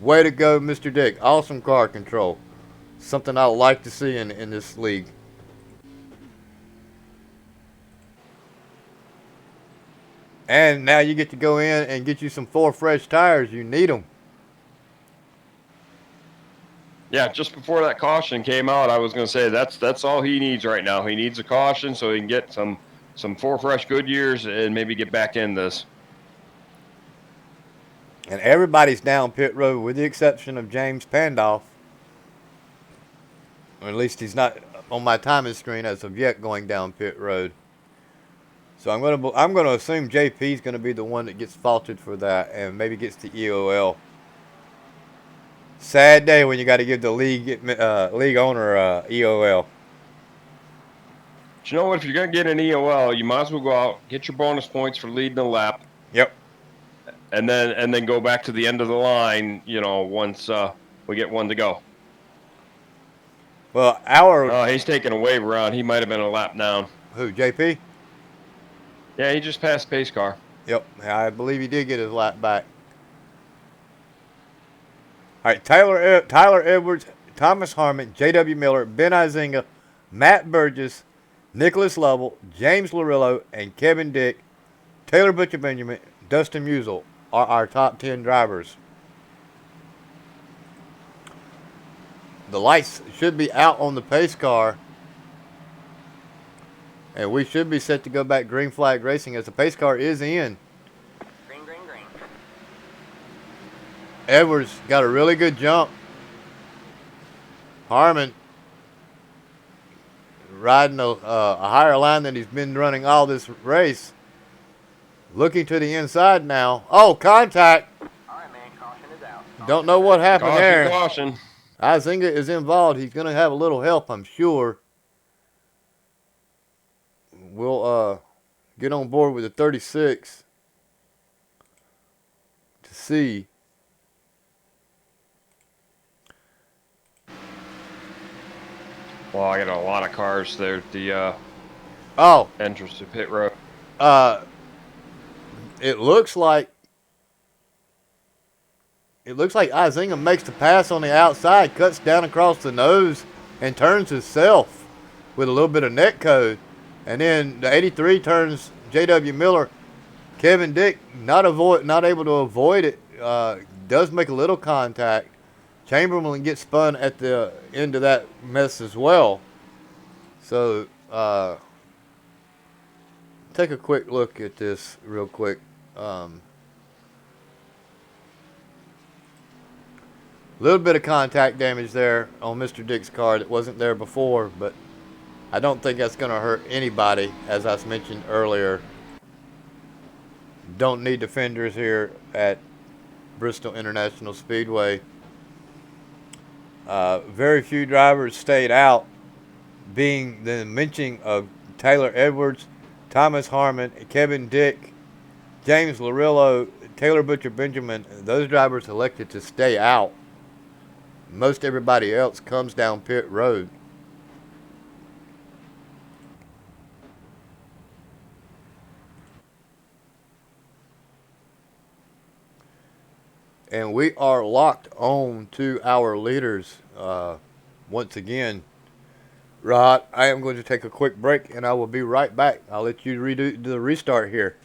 Way to go, Mr. Dick. Awesome car control. Something I like to see in this league. And now you get to go in and get you some 4 fresh tires. You need them. Yeah, just before that caution came out, I was going to say that's all he needs right now. He needs a caution so he can get some 4 fresh Goodyears and maybe get back in this. And everybody's down pit road with the exception of James Pandoff. Or at least he's not on my timing screen as of yet going down pit road. So I'm gonna assume JP's gonna be the one that gets faulted for that and maybe gets the EOL. Sad day when you got to give the league owner EOL. But you know what? If you're going to get an EOL, you might as well go out, get your bonus points for leading a lap. Yep. And then go back to the end of the line. Once we get one to go. Well, he's taking a wave around. He might have been a lap down. Who, JP? Yeah, he just passed pace car. Yep, I believe he did get his lap back. All right, Tyler Edwards, Thomas Harmon, J.W. Miller, Ben Izinga, Matt Burgess, Nicholas Lovell, James Larillo, and Kevin Dick, Taylor Butcher Benjamin, Dustin Musial are our top 10 drivers. The lights should be out on the pace car, and we should be set to go back green flag racing as the pace car is in. Green, green, green. Edwards got a really good jump. Harmon riding a higher line than he's been running all this race. Looking to the inside now. Oh, contact. All right, man. Caution is out. Don't know what happened there. Caution. Izinga is involved. He's going to have a little help, I'm sure. We'll get on board with the 36 to see. Well, I got a lot of cars there at the entrance to pit road. It looks like Izinga makes the pass on the outside, cuts down across the nose, and turns himself with a little bit of net code. And then the 83 turns J.W. Miller. Kevin Dick not able to avoid it. Does make a little contact. Chamberlain gets spun at the end of that mess as well. So take a quick look at this real quick. Little bit of contact damage there on Mr. Dick's car that wasn't there before, but I don't think that's going to hurt anybody, as I mentioned earlier. Don't need defenders here at Bristol International Speedway. Very few drivers stayed out, being the mention of Taylor Edwards, Thomas Harmon, Kevin Dick, James Larillo, Taylor Butcher Benjamin. Those drivers elected to stay out. Most everybody else comes down pit road. And we are locked on to our leaders once again. Rod, I am going to take a quick break and I will be right back. I'll let you redo the restart here.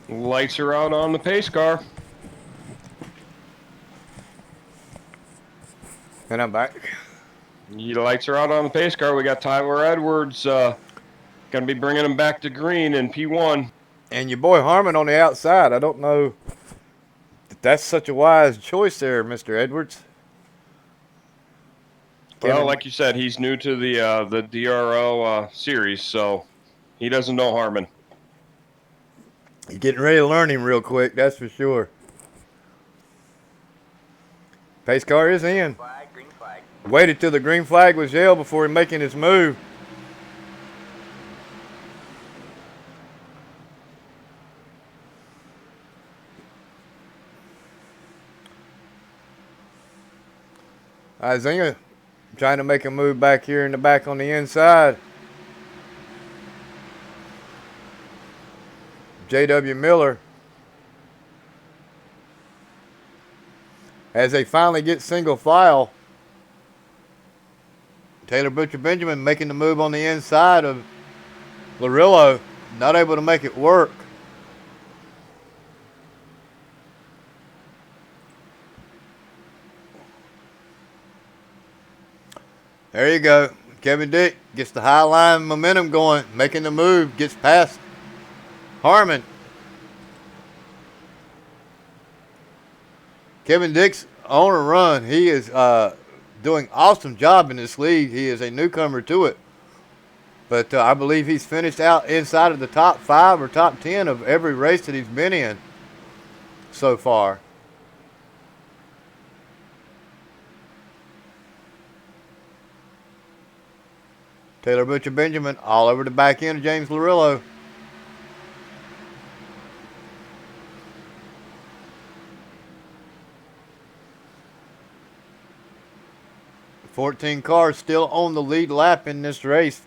Lights are out on the pace car. And I'm back. The lights are out on the pace car. We got Tyler Edwards going to be bringing him back to green in P1. And your boy Harmon on the outside. I don't know if that's such a wise choice there, Mr. Edwards. Well, like you said, he's new to the DRL series, so he doesn't know Harmon. You're getting ready to learn him real quick, that's for sure. Pace car is in. Flag, green flag. Waited till the green flag was yelled before making his move. Isaiah trying to make a move back here in the back on the inside. J.W. Miller, as they finally get single file. Taylor Butcher Benjamin making the move on the inside of Larillo, not able to make it work. There you go. Kevin Dick gets the high line momentum going, making the move, gets past Harmon. Kevin Dick's on a run. He is doing awesome job in this league. He is a newcomer to it. But I believe he's finished out inside of the top 5 or top 10 of every race that he's been in so far. Taylor Butcher Benjamin all over the back end of James Larillo. $14 cars still on the lead lap in this race.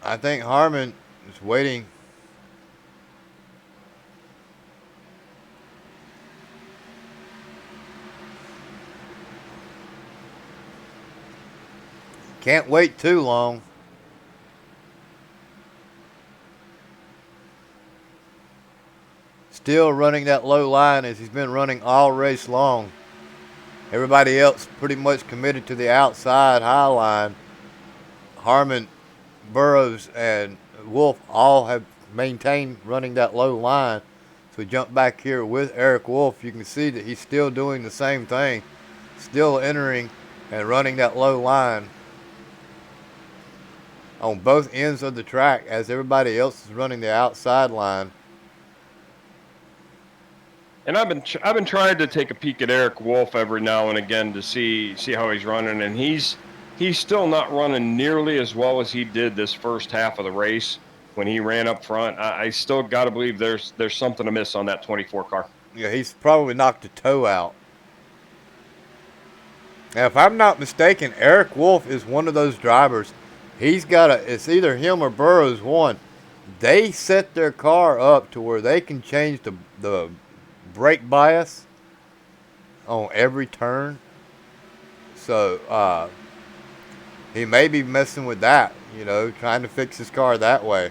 I think Harmon is waiting. Can't wait too long. Still running that low line as he's been running all race long. Everybody else pretty much committed to the outside high line. Harmon, Burrows, and Wolf all have maintained running that low line. So we jump back here with Eric Wolf. You can see that he's still doing the same thing. Still entering and running that low line on both ends of the track as everybody else is running the outside line. And I've been trying to take a peek at Eric Wolf every now and again to see how he's running, and he's still not running nearly as well as he did this first half of the race when he ran up front. I still got to believe there's something amiss on that 24 car. Yeah, he's probably knocked a toe out. Now, if I'm not mistaken, Eric Wolf is one of those drivers. It's either him or Burrows one. They set their car up to where they can change the brake bias on every turn. So he may be messing with that, trying to fix his car that way.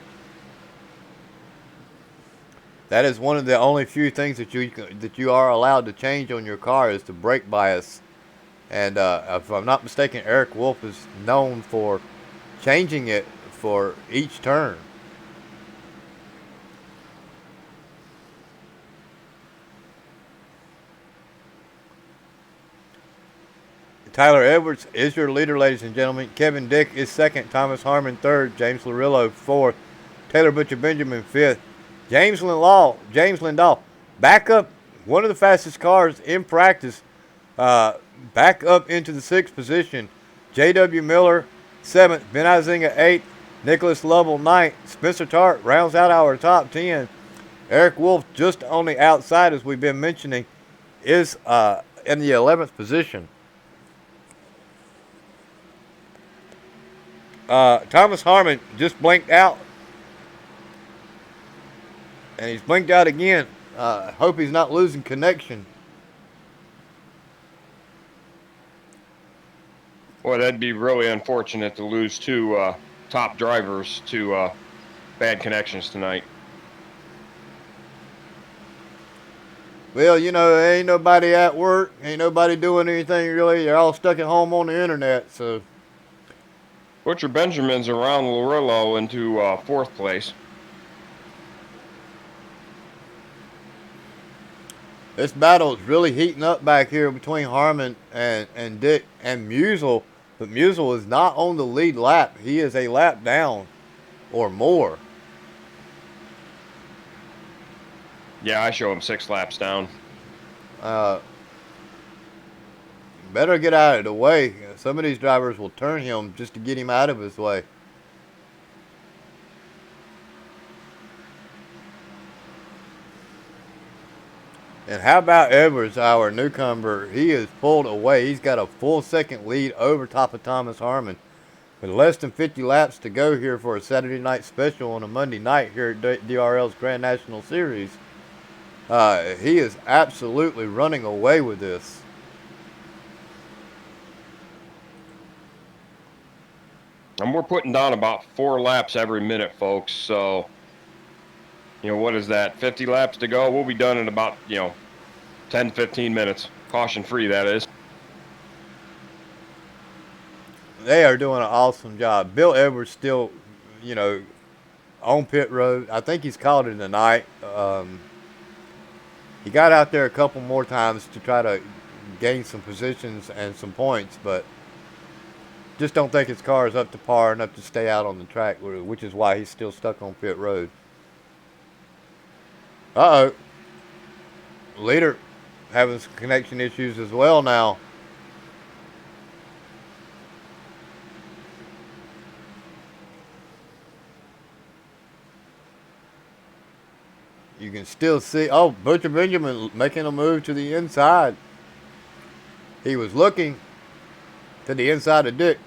That is one of the only few things that you are allowed to change on your car is the brake bias. And if I'm not mistaken, Eric Wolf is known for changing it for each turn. Tyler Edwards is your leader, ladies and gentlemen. Kevin Dick is second. Thomas Harmon third. James Larillo fourth. Taylor Butcher Benjamin fifth. James Lindahl back up, one of the fastest cars in practice, back up into the 6th position. J.W. Miller 7th. Ben Izinga 8th. Nicholas Lovell 9th. Spencer Tart rounds out our top 10. Eric Wolf just on the outside, as we've been mentioning, is in the 11th position. Thomas Harmon just blinked out. And he's blinked out again. Hope he's not losing connection. Boy, that'd be really unfortunate to lose two top drivers to bad connections tonight. Well, you know, ain't nobody at work, ain't nobody doing anything really. They're all stuck at home on the internet, so Butcher Benjamin's around Lorillo into fourth place. this battle is really heating up back here between Harmon and Dick and Musel. But Musel is not on the lead lap. He is a lap down or more. Yeah, I show him 6 laps down. Better get out of the way. Some of these drivers will turn him just to get him out of his way. And how about Edwards, our newcomer? He is pulled away. He's got a full second lead over top of Thomas Harmon. With less than 50 laps to go here for a Saturday night special on a Monday night here at DRL's Grand National Series. He is absolutely running away with this. And we're putting down about 4 laps every minute, folks. So, what is that? 50 laps to go. We'll be done in about, 10, 15 minutes. Caution free, that is. They are doing an awesome job. Bill Edwards still, on pit road. I think he's called it tonight. He got out there a couple more times to try to gain some positions and some points, but just don't think his car is up to par enough to stay out on the track, which is why he's still stuck on pit road. Uh-oh. Leader having some connection issues as well now. You can still see, Butcher Benjamin making a move to the inside. He was looking to the inside of Dick.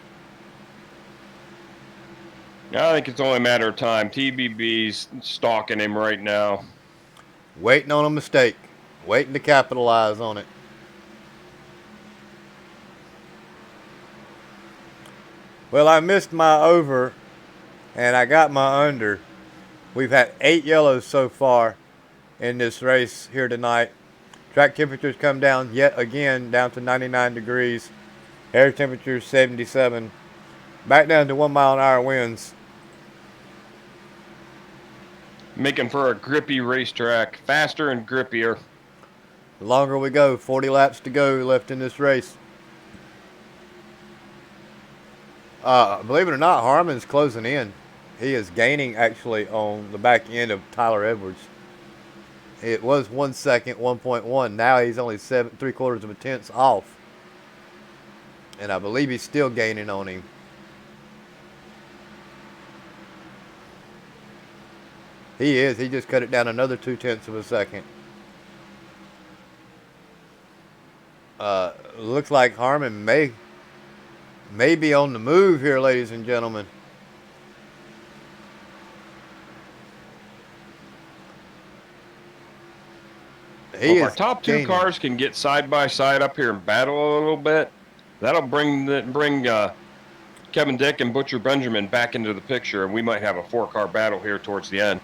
I think it's only a matter of time. TBB's stalking him right now. Waiting on a mistake. Waiting to capitalize on it. Well, I missed my over, and I got my under. We've had 8 yellows so far in this race here tonight. Track temperatures come down yet again, down to 99 degrees. Air temperature 77. Back down to 1 mile an hour winds. Making for a grippy racetrack. Faster and grippier. The longer we go, 40 laps to go left in this race. Believe it or not, Harmon's closing in. He is gaining actually on the back end of Tyler Edwards. It was 1 second, 1.1. Now he's only 3/4 of a tenth off. And I believe he's still gaining on him. He is. He just cut it down another 0.2 of a second. Looks like Harmon may be on the move here, ladies and gentlemen. If our top 2 cars can get side by side up here and battle a little bit, that'll bring Kevin Dick and Butcher Benjamin back into the picture, and we might have a 4-car battle here towards the end.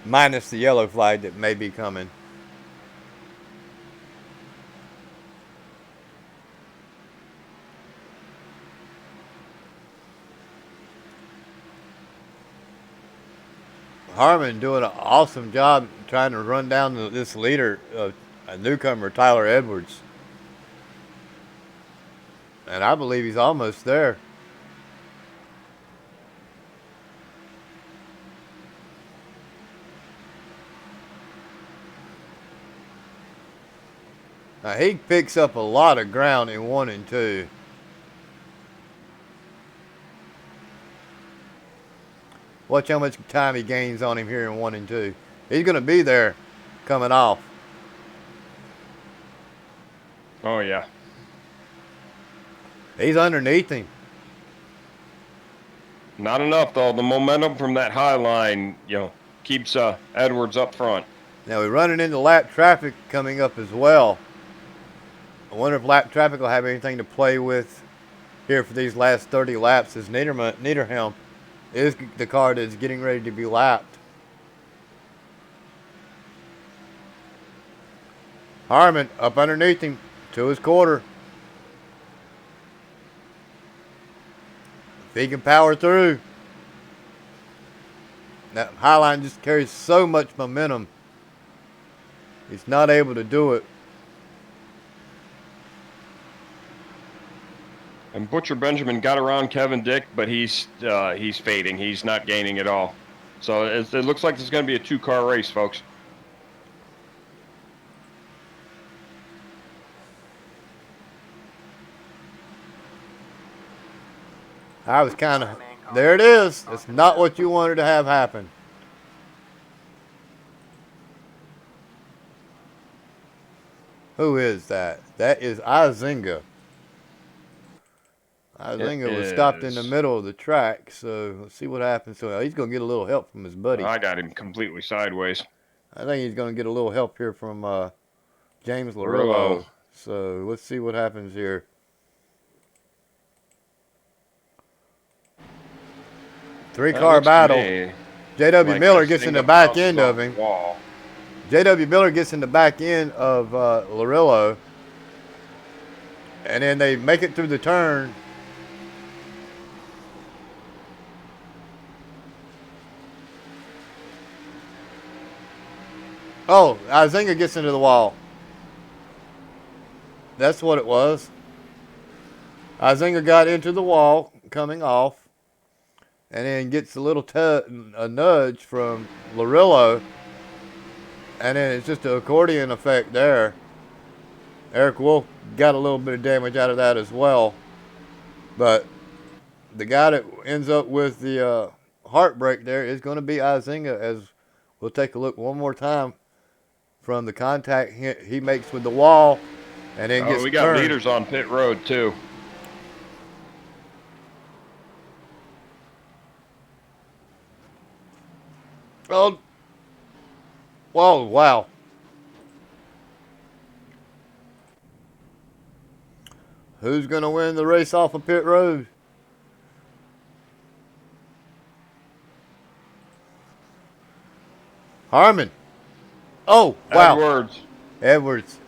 Minus the yellow flag that may be coming. Harmon doing an awesome job trying to run down this leader, a newcomer, Tyler Edwards. And I believe he's almost there. Now he picks up a lot of ground in 1 and 2. Watch how much time he gains on him here in 1 and 2. He's going to be there coming off. Oh, yeah. He's underneath him. Not enough, though. The momentum from that high line, keeps Edwards up front. Now we're running into lap traffic coming up as well. I wonder if lap traffic will have anything to play with here for these last 30 laps, as Niederhelm is the car that's getting ready to be lapped. Harmon up underneath him to his quarter. If he can power through. That Highline just carries so much momentum. He's not able to do it. And Butcher Benjamin got around Kevin Dick, but he's fading. He's not gaining at all. So it looks like this is going to be a two-car race, folks. I was kind of... There it is. It's not what you wanted to have happen. Who is that? That is Izinga. Izinga was stopped in the middle of the track, so let's see what happens. So he's going to get a little help from his buddy. I got him completely sideways. I think he's going to get a little help here from James Larillo. So let's see what happens here. Three-car battle. J.W. Miller gets in the back end of him. J.W. Miller gets in the back end of Larillo. And then they make it through the turn. Oh, Izinga gets into the wall. That's what it was. Izinga got into the wall coming off. And then gets a little a nudge from Larillo. And then it's just an accordion effect there. Eric Wolf got a little bit of damage out of that as well. But the guy that ends up with the heartbreak there is going to be Izinga, as we'll take a look one more time from the contact he makes with the wall. And then gets we got turned. leaders on pit road too. Oh, whoa, wow. Who's going to win the race off of pit road? Harmon. Oh, wow. Edwards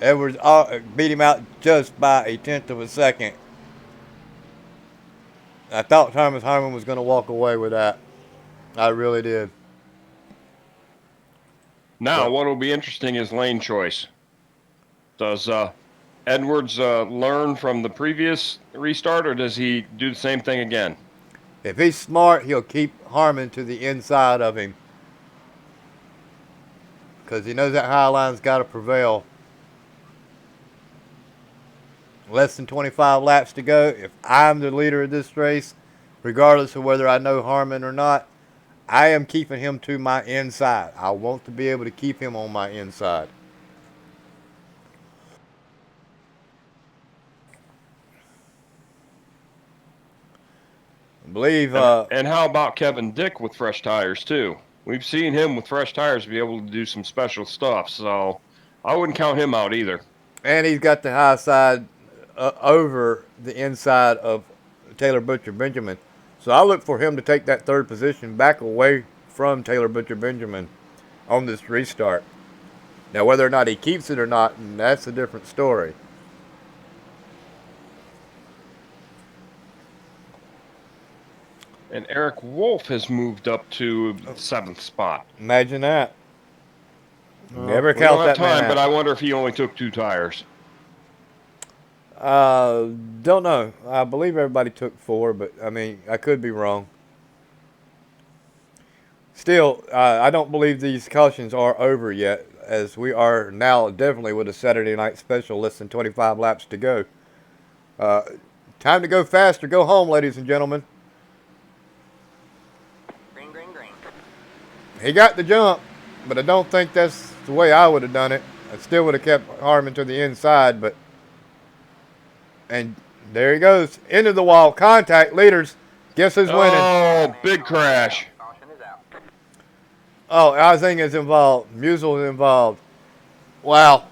beat him out just by 1/10 of a second. I thought Thomas Harmon was going to walk away with that. I really did. Now, what will be interesting is lane choice. Does Edwards learn from the previous restart, or does he do the same thing again? If he's smart, he'll keep Harmon to the inside of him, because he knows that high line's got to prevail. Less than 25 laps to go. If I'm the leader of this race, regardless of whether I know Harmon or not, I am keeping him to my inside. I want to be able to keep him on my inside. I believe. And how about Kevin Dick with fresh tires too? We've seen him with fresh tires be able to do some special stuff, so I wouldn't count him out either. And he's got the high side over the inside of Taylor Butcher Benjamin. So I look for him to take that third position back away from Taylor Butcher Benjamin on this restart. Now, whether or not he keeps it or not, that's a different story. And Eric Wolf has moved up to 7th spot. Imagine that. Never We count don't have that man time, out. but I wonder if he only took 2 tires. Don't know. I believe everybody took 4, but I mean, I could be wrong. Still, I don't believe these cautions are over yet, as we are now definitely with a Saturday night special, less than 25 laps to go. Time to go fast or go home, ladies and gentlemen. Green, green, green. He got the jump, but I don't think that's the way I would have done it. I still would have kept Harmon to the inside, but... And there he goes. Into the wall. Contact. Leaders. Guess who's winning? Oh, big crash. Caution is out. Oh, Izinga's involved. Musil is involved. Wow.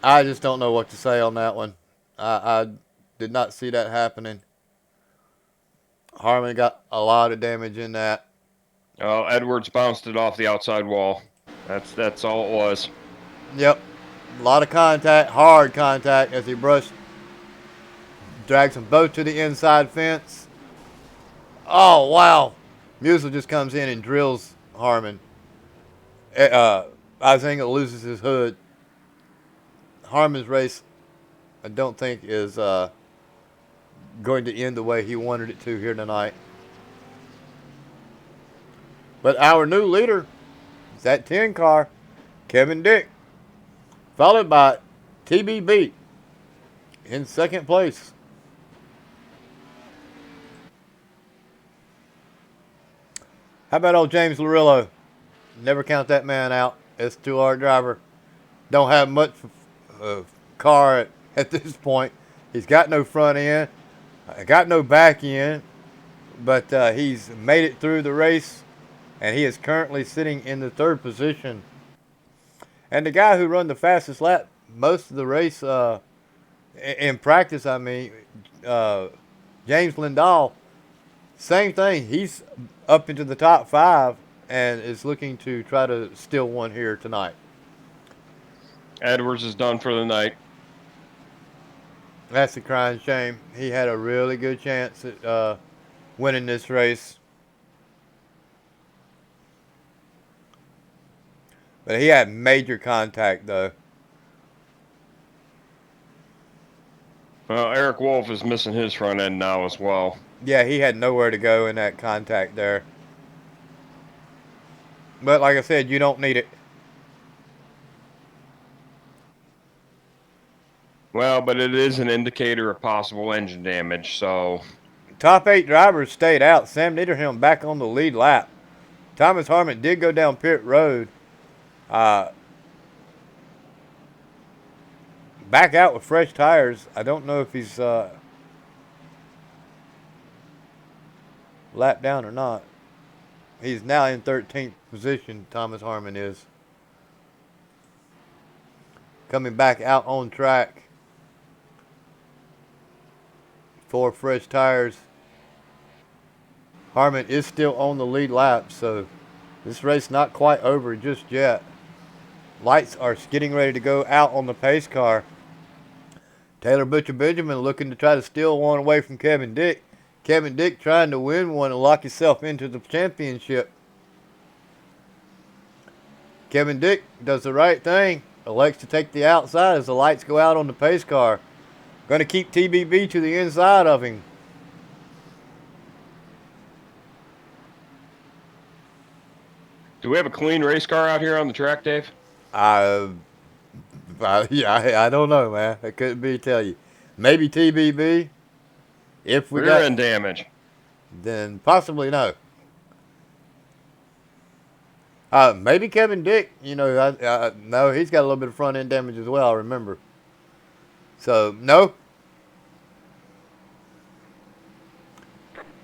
I just don't know what to say on that one. I did not see that happening. Harmon got a lot of damage in that. Oh, Edwards bounced it off the outside wall. That's all it was. Yep. A lot of contact, hard contact as he drags them both to the inside fence. Oh, wow. Musil just comes in and drills Harmon. Izinga loses his hood. Harmon's race, I don't think, is going to end the way he wanted it to here tonight. But our new leader is that 10 car, Kevin Dick, followed by TBB in second place. How about old James Larillo? Never count that man out. S2R driver. Don't have much car at this point. He's got no front end, got no back end, but he's made it through the race, and he is currently sitting in the third position. And the guy who run the fastest lap most of the race in practice, James Lindahl, same thing. He's up into the top 5 and is looking to try to steal one here tonight. Edwards is done for the night. That's a crying shame. He had a really good chance at winning this race. But he had major contact, though. Well, Eric Wolf is missing his front end now as well. Yeah, he had nowhere to go in that contact there. But like I said, you don't need it. Well, but it is an indicator of possible engine damage, so... Top 8 drivers stayed out. Sam Niederhelm back on the lead lap. Thomas Harmon did go down pit road. Back out with fresh tires. I don't know if he's lapped down or not. He's now in 13th position, Thomas Harmon is. Coming back out on track for fresh tires. Harmon is still on the lead lap, so this race not quite over just yet. Lights are getting ready to go out on the pace car. Taylor Butcher Benjamin looking to try to steal one away from Kevin Dick. Kevin Dick trying to win one and lock himself into the championship. Kevin Dick does the right thing. Elects to take the outside as the lights go out on the pace car. Going to keep TBB to the inside of him. Do we have a clean race car out here on the track, Dave? I don't know, man. I couldn't be tell you. Maybe TBB. If we Rear got end damage. then possibly no. Maybe Kevin Dick. You know, no, he's got a little bit of front end damage as well. I remember. So no.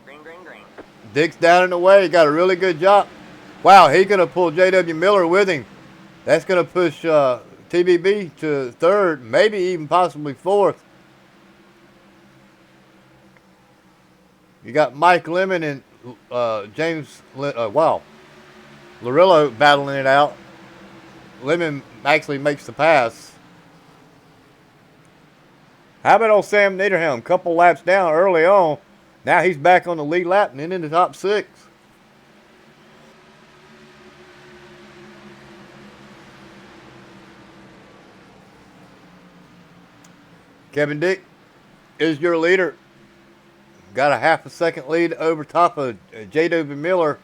Green, green, green. Dick's down and away. He got a really good job. Wow, he's gonna pull J.W. Miller with him. That's gonna push TBB to third, maybe even possibly fourth. You got Mike Lemon and Larillo battling it out. Lemon actually makes the pass. How about old Sam Niederhelm? Couple laps down early on. Now he's back on the lead lap and in the top 6. Kevin Dick is your leader. Got a half a second lead over top of J.W. Miller.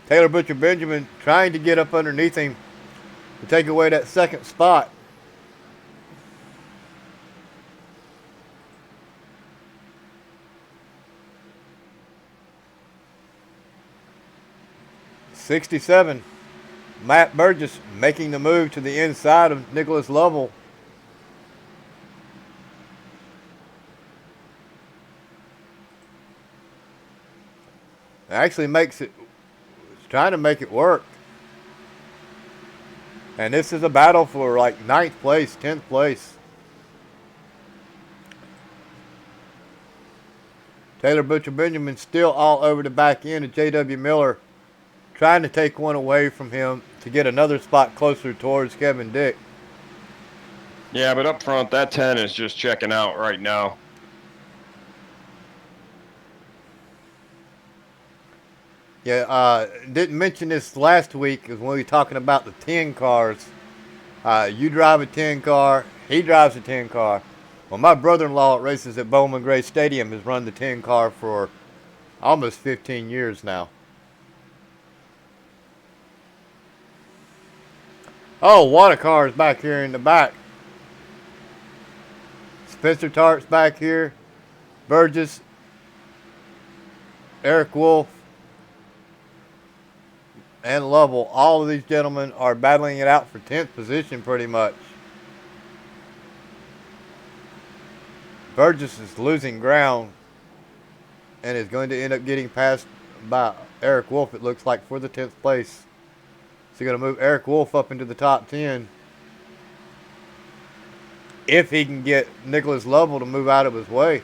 Taylor Butcher Benjamin trying to get up underneath him to take away that second spot. '67. Matt Burgess making the move to the inside of Nicholas Lovell. Actually makes it, trying to make it work. And this is a battle for like 9th place, 10th place. Taylor Butcher Benjamin still all over the back end of J.W. Miller, trying to take one away from him to get another spot closer towards Kevin Dick. Yeah, but up front, that 10 is just checking out right now. Yeah, didn't mention this last week because when we were talking about the 10 cars. You drive a 10 car, he drives a 10 car. Well, my brother-in-law races at Bowman Gray Stadium has run the 10 car for almost 15 years now. Oh, water cars back here in the back. Spencer Tart's back here. Burgess. Eric Wolf. And Lovell. All of these gentlemen are battling it out for 10th position pretty much. Burgess is losing ground and is going to end up getting passed by Eric Wolf, it looks like, for the 10th place. So you're going to move Eric Wolf up into the top 10. If he can get Nicholas Lovell to move out of his way.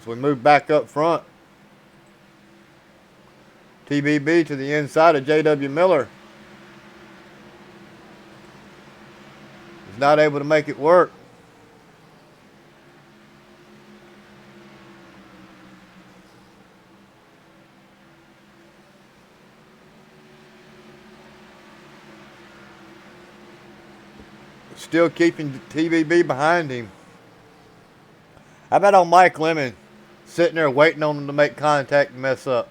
So we move back up front. TBB to the inside of J.W. Miller. He's not able to make it work. Still keeping TBB behind him. How about on Mike Lemon? Sitting there waiting on him to make contact and mess up.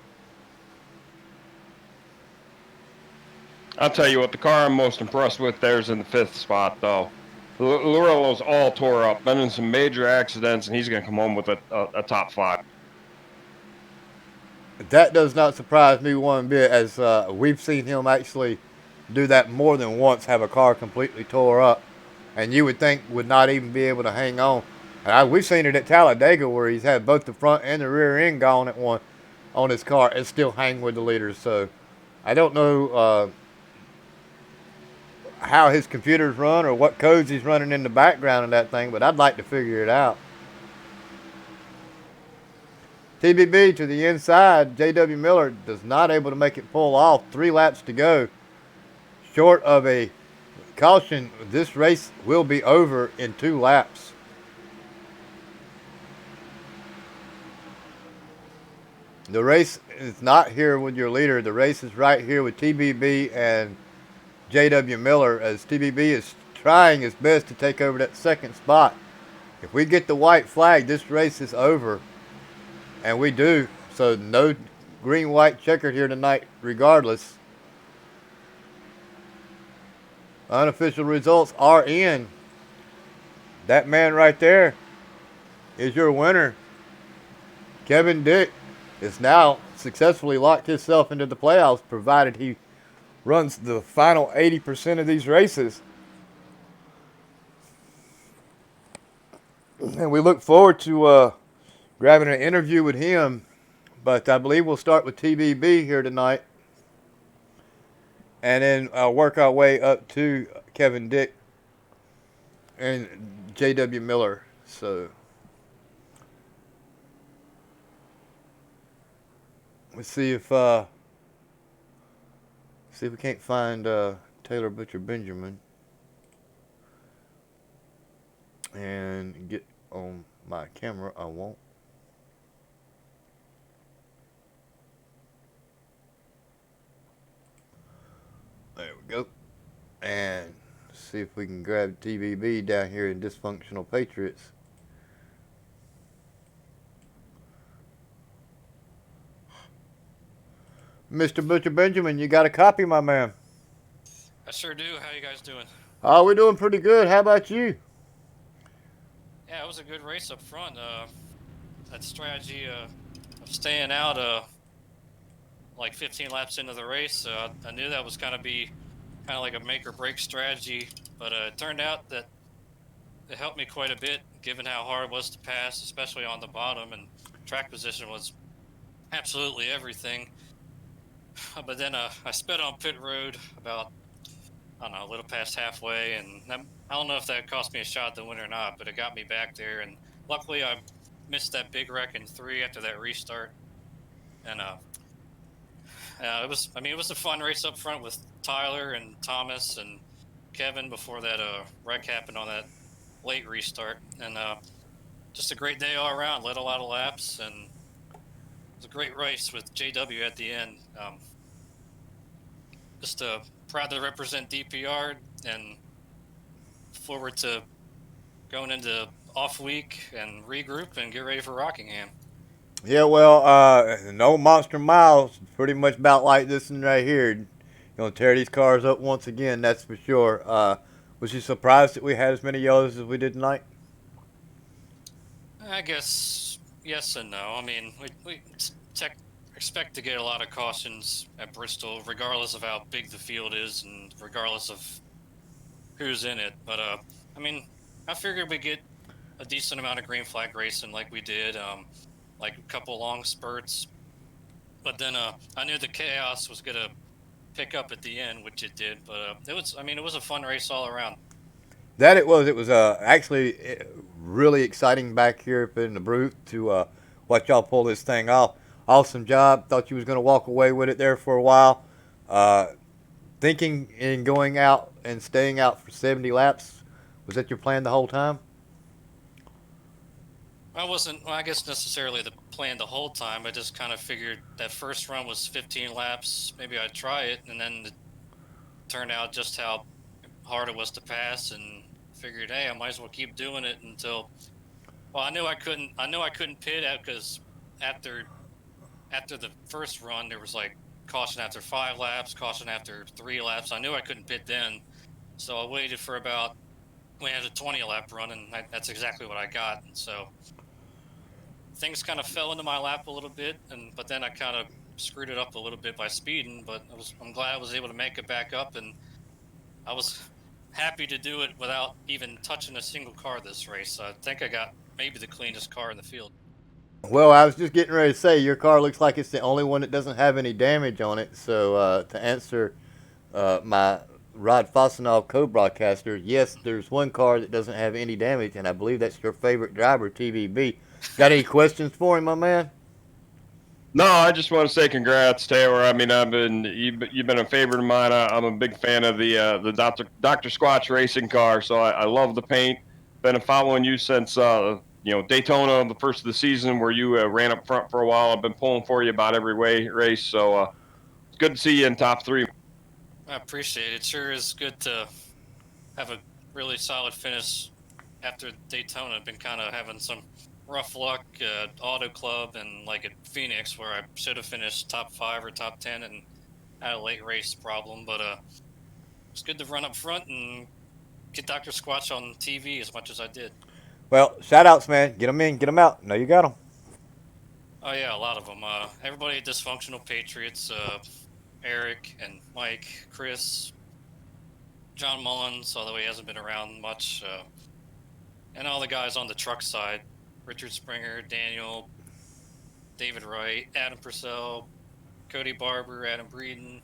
I'll tell you what, the car I'm most impressed with there is in the 5th spot, though. Lorillo's all tore up, been in some major accidents, and he's going to come home with a top 5. That does not surprise me one bit, as we've seen him actually do that more than once, have a car completely tore up, and you would think would not even be able to hang on. We've seen it at Talladega where he's had both the front and the rear end gone at one on his car and still hang with the leaders. So I don't know how his computers run or what codes he's running in the background of that thing, but I'd like to figure it out. TBB to the inside. J.W. Miller does not able to make it pull off. 3 laps to go. Short of a caution, this race will be over in 2 laps. The race is not here with your leader. The race is right here with TBB and J.W. Miller, as TBB is trying his best to take over that 2nd spot. If we get the white flag, this race is over. And we do. So no green-white checkered here tonight regardless. Unofficial results are in. That man right there is your winner. Kevin Dick is now successfully locked himself into the playoffs, provided he runs the final 80% of these races. And we look forward to grabbing an interview with him. But I believe we'll start with TBB here tonight. And then I'll work our way up to Kevin Dick and J.W. Miller. So let's see if we can't find Taylor Butcher Benjamin and get on my camera. I won't. There we go. And see if we can grab TBB down here in Dysfunctional Patriots. Mr. Butcher Benjamin, you got a copy, my man? I sure do. How you guys doing? Oh, we're doing pretty good. How about you? Yeah, it was a good race up front. That strategy of staying out like 15 laps into the race, I knew that was going to be kind of like a make or break strategy, but it turned out that it helped me quite a bit given how hard it was to pass, especially on the bottom, and track position was absolutely everything. But then I sped on pit road about, I don't know, a little past halfway, and I don't know if that cost me a shot to win or not, but it got me back there. And luckily, I missed that big wreck in 3 after that restart. And it was, I mean, it was a fun race up front with Tyler and Thomas and Kevin before that wreck happened on that late restart. And just a great day all around. Led a lot of laps, and it was a great race with JW at the end. Just proud to represent DPR and forward to going into off week and regroup and get ready for Rockingham. Yeah, well, no monster miles. Pretty much about like this one right here. Gonna tear these cars up once again, that's for sure. Was you surprised that we had as many yellows as we did tonight? I guess yes and no. I mean, we expect to get a lot of cautions at Bristol, regardless of how big the field is and regardless of who's in it. But I mean, I figured we get a decent amount of green flag racing like we did, like a couple long spurts. But then I knew the chaos was gonna pick up at the end, which it did. But it was, I mean, it was a fun race all around. That it was. It was actually really exciting back here up in the booth to watch y'all pull this thing off. Awesome job. Thought you was going to walk away with it there for a while. Thinking in going out and staying out for 70 laps. Was that your plan the whole time? I wasn't, well, I guess necessarily the plan the whole time. I just kind of figured that first run was 15 laps. Maybe I'd try it, and then it turned out just how hard it was to pass, and figured, hey, I might as well keep doing it until. Well, I knew I couldn't pit out because after the first run there was like caution after 5 laps, caution after 3 laps. I knew I couldn't pit then, so I waited for about. We had a 20 lap run, and that's exactly what I got. And so things kind of fell into my lap a little bit, but then I kind of screwed it up a little bit by speeding. But I'm glad I was able to make it back up, and I was happy to do it without even touching a single car this race. I think I got maybe the cleanest car in the field. Well, I was just getting ready to say your car looks like it's the only one that doesn't have any damage on it. So to answer my Rod Fossenall co-broadcaster, yes, there's one car that doesn't have any damage, and I believe that's your favorite driver, TVB. Got any questions for him, my man? No, I just want to say congrats, Taylor. I mean, you've been a favorite of mine. I'm a big fan of the Dr. Squatch racing car, so I love the paint. Been following you since Daytona, the first of the season, where you ran up front for a while. I've been pulling for you about every race, so it's good to see you in top 3. I appreciate it. It sure is good to have a really solid finish after Daytona. I've been kind of having some rough luck at Auto Club and like at Phoenix, where I should have finished top 5 or top 10 and had a late race problem. But it's good to run up front and get Dr. Squatch on TV as much as I did. Well, shout outs, man. Get them in, get them out. No, you got them. Oh yeah, a lot of them. Everybody at Dysfunctional Patriots, Eric and Mike, Chris, John Mullins, although he hasn't been around much, and all the guys on the truck side, Richard Springer, Daniel, David Wright, Adam Purcell, Cody Barber, Adam Breeden,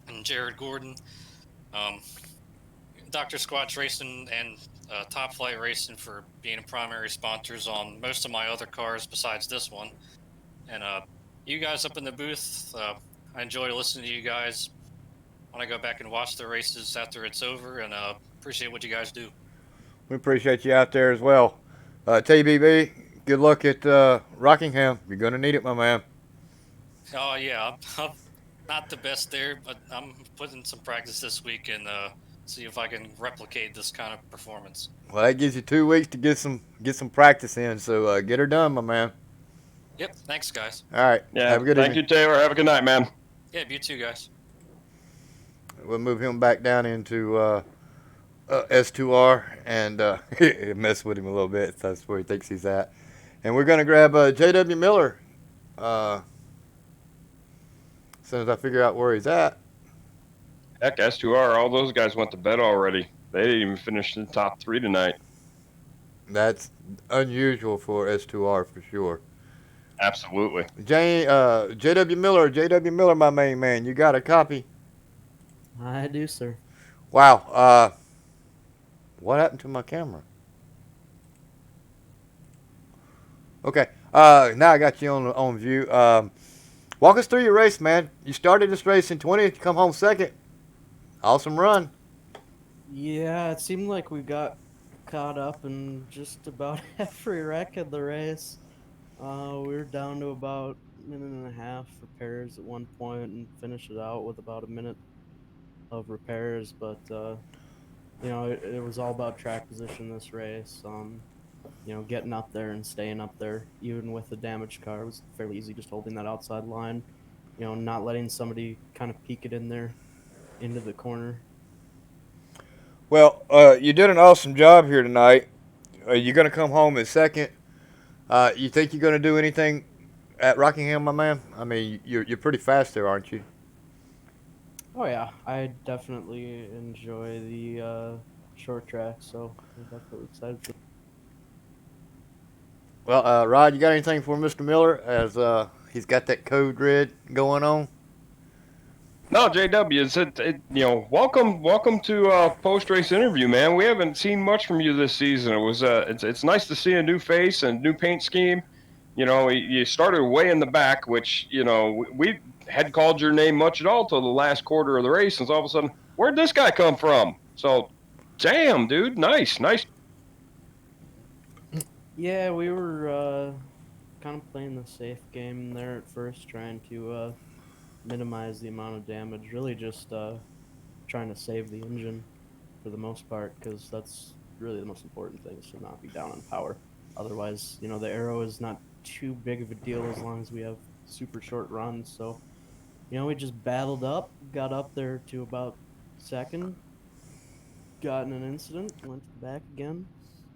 and Jared Gordon. Dr. Squatch Racing and Top Flight Racing for being primary sponsors on most of my other cars besides this one. And you guys up in the booth, I enjoy listening to you guys when I go back and watch the races after it's over, and appreciate what you guys do. We appreciate you out there as well. TBB, good luck at Rockingham. You're going to need it, my man. Oh, yeah. I'm not the best there, but I'm putting some practice this week and see if I can replicate this kind of performance. Well, that gives you 2 weeks to get some practice in, so get her done, my man. Yep. Thanks, guys. All right. Yeah. Have a good Thank evening. you, Taylor. Have a good night, man. Yeah, you too, guys. We'll move him back down into S2R and mess with him a little bit. That's where he thinks he's at. And we're going to grab J.W. Miller as soon as I figure out where he's at. Heck, S2R, all those guys went to bed already. They didn't even finish in the top 3 tonight. That's unusual for S2R for sure. Absolutely. J.W. Miller, my main man. You got a copy? I do, sir. Wow. What happened to my camera? Okay. Now I got you on view. Walk us through your race, man. You started this race in 20th, come home second. Awesome run. Yeah, it seemed like we got caught up in just about every wreck of the race. We were down to about a minute and a half repairs at one point and finished it out with about a minute of repairs. But it was all about track position this race. Getting up there and staying up there, even with the damaged car, was fairly easy. Just holding that outside line, not letting somebody kind of peek it in there into the corner. Well, you did an awesome job here tonight. You're going to come home in second. You think you're going to do anything at Rockingham, my man? I mean, you're pretty fast there, aren't you? Oh yeah, I definitely enjoy the short track, so I'm definitely excited for. Well, Rod, you got anything for Mr. Miller as he's got that code red going on? No, JW, welcome to post race interview, man. We haven't seen much from you this season. It was it's nice to see a new face and new paint scheme. You started way in the back, which we hadn't called your name much at all till the last quarter of the race, and all of a sudden, where'd this guy come from? So, damn, dude, nice. Yeah, we were kind of playing the safe game there at first, trying to minimize the amount of damage. Really, just trying to save the engine for the most part, because that's really the most important thing, is to not be down on power. Otherwise, the arrow is not too big of a deal as long as we have super short runs. So, we just battled up, got up there to about second, got in an incident, went to the back again,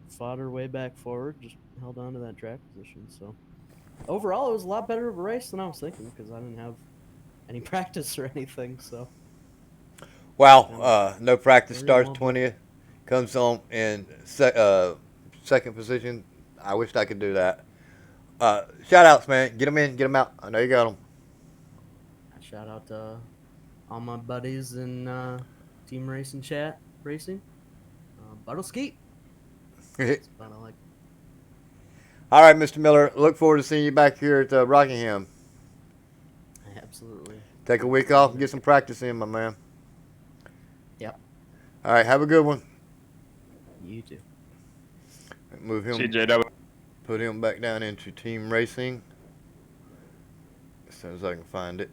fought our way back forward, just held on to that track position. So overall, it was a lot better of a race than I was thinking, because I didn't have any practice or anything. So Wow, no practice, very starts well 20th, comes on in second position. I wished I could do that. Shout outs, man. Get them in, get them out. I know you got them. shout out to all my buddies in Team Racing Chat Racing. Buttle Skeet. That's what I like. All right, Mr. Miller. Look forward to seeing you back here at Rockingham. Absolutely. Take a week off and get some practice in, my man. Yep. All right, have a good one. You too. Move him. See you, JW. Put him back down into team racing. As soon as I can find it.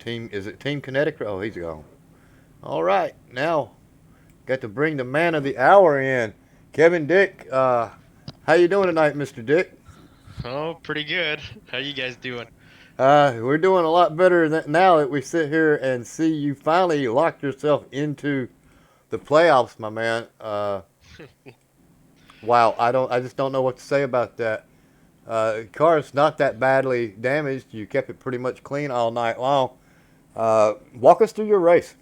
Is it Team Connecticut? Oh, he's gone. All right, now got to bring the man of the hour in, Kevin Dick. How you doing tonight, Mr. Dick? Oh, pretty good. How you guys doing? We're doing a lot better now that we sit here and see you finally locked yourself into the playoffs, my man. Wow, I just don't know what to say about that. Car's not that badly damaged. You kept it pretty much clean all night long. Walk us through your race.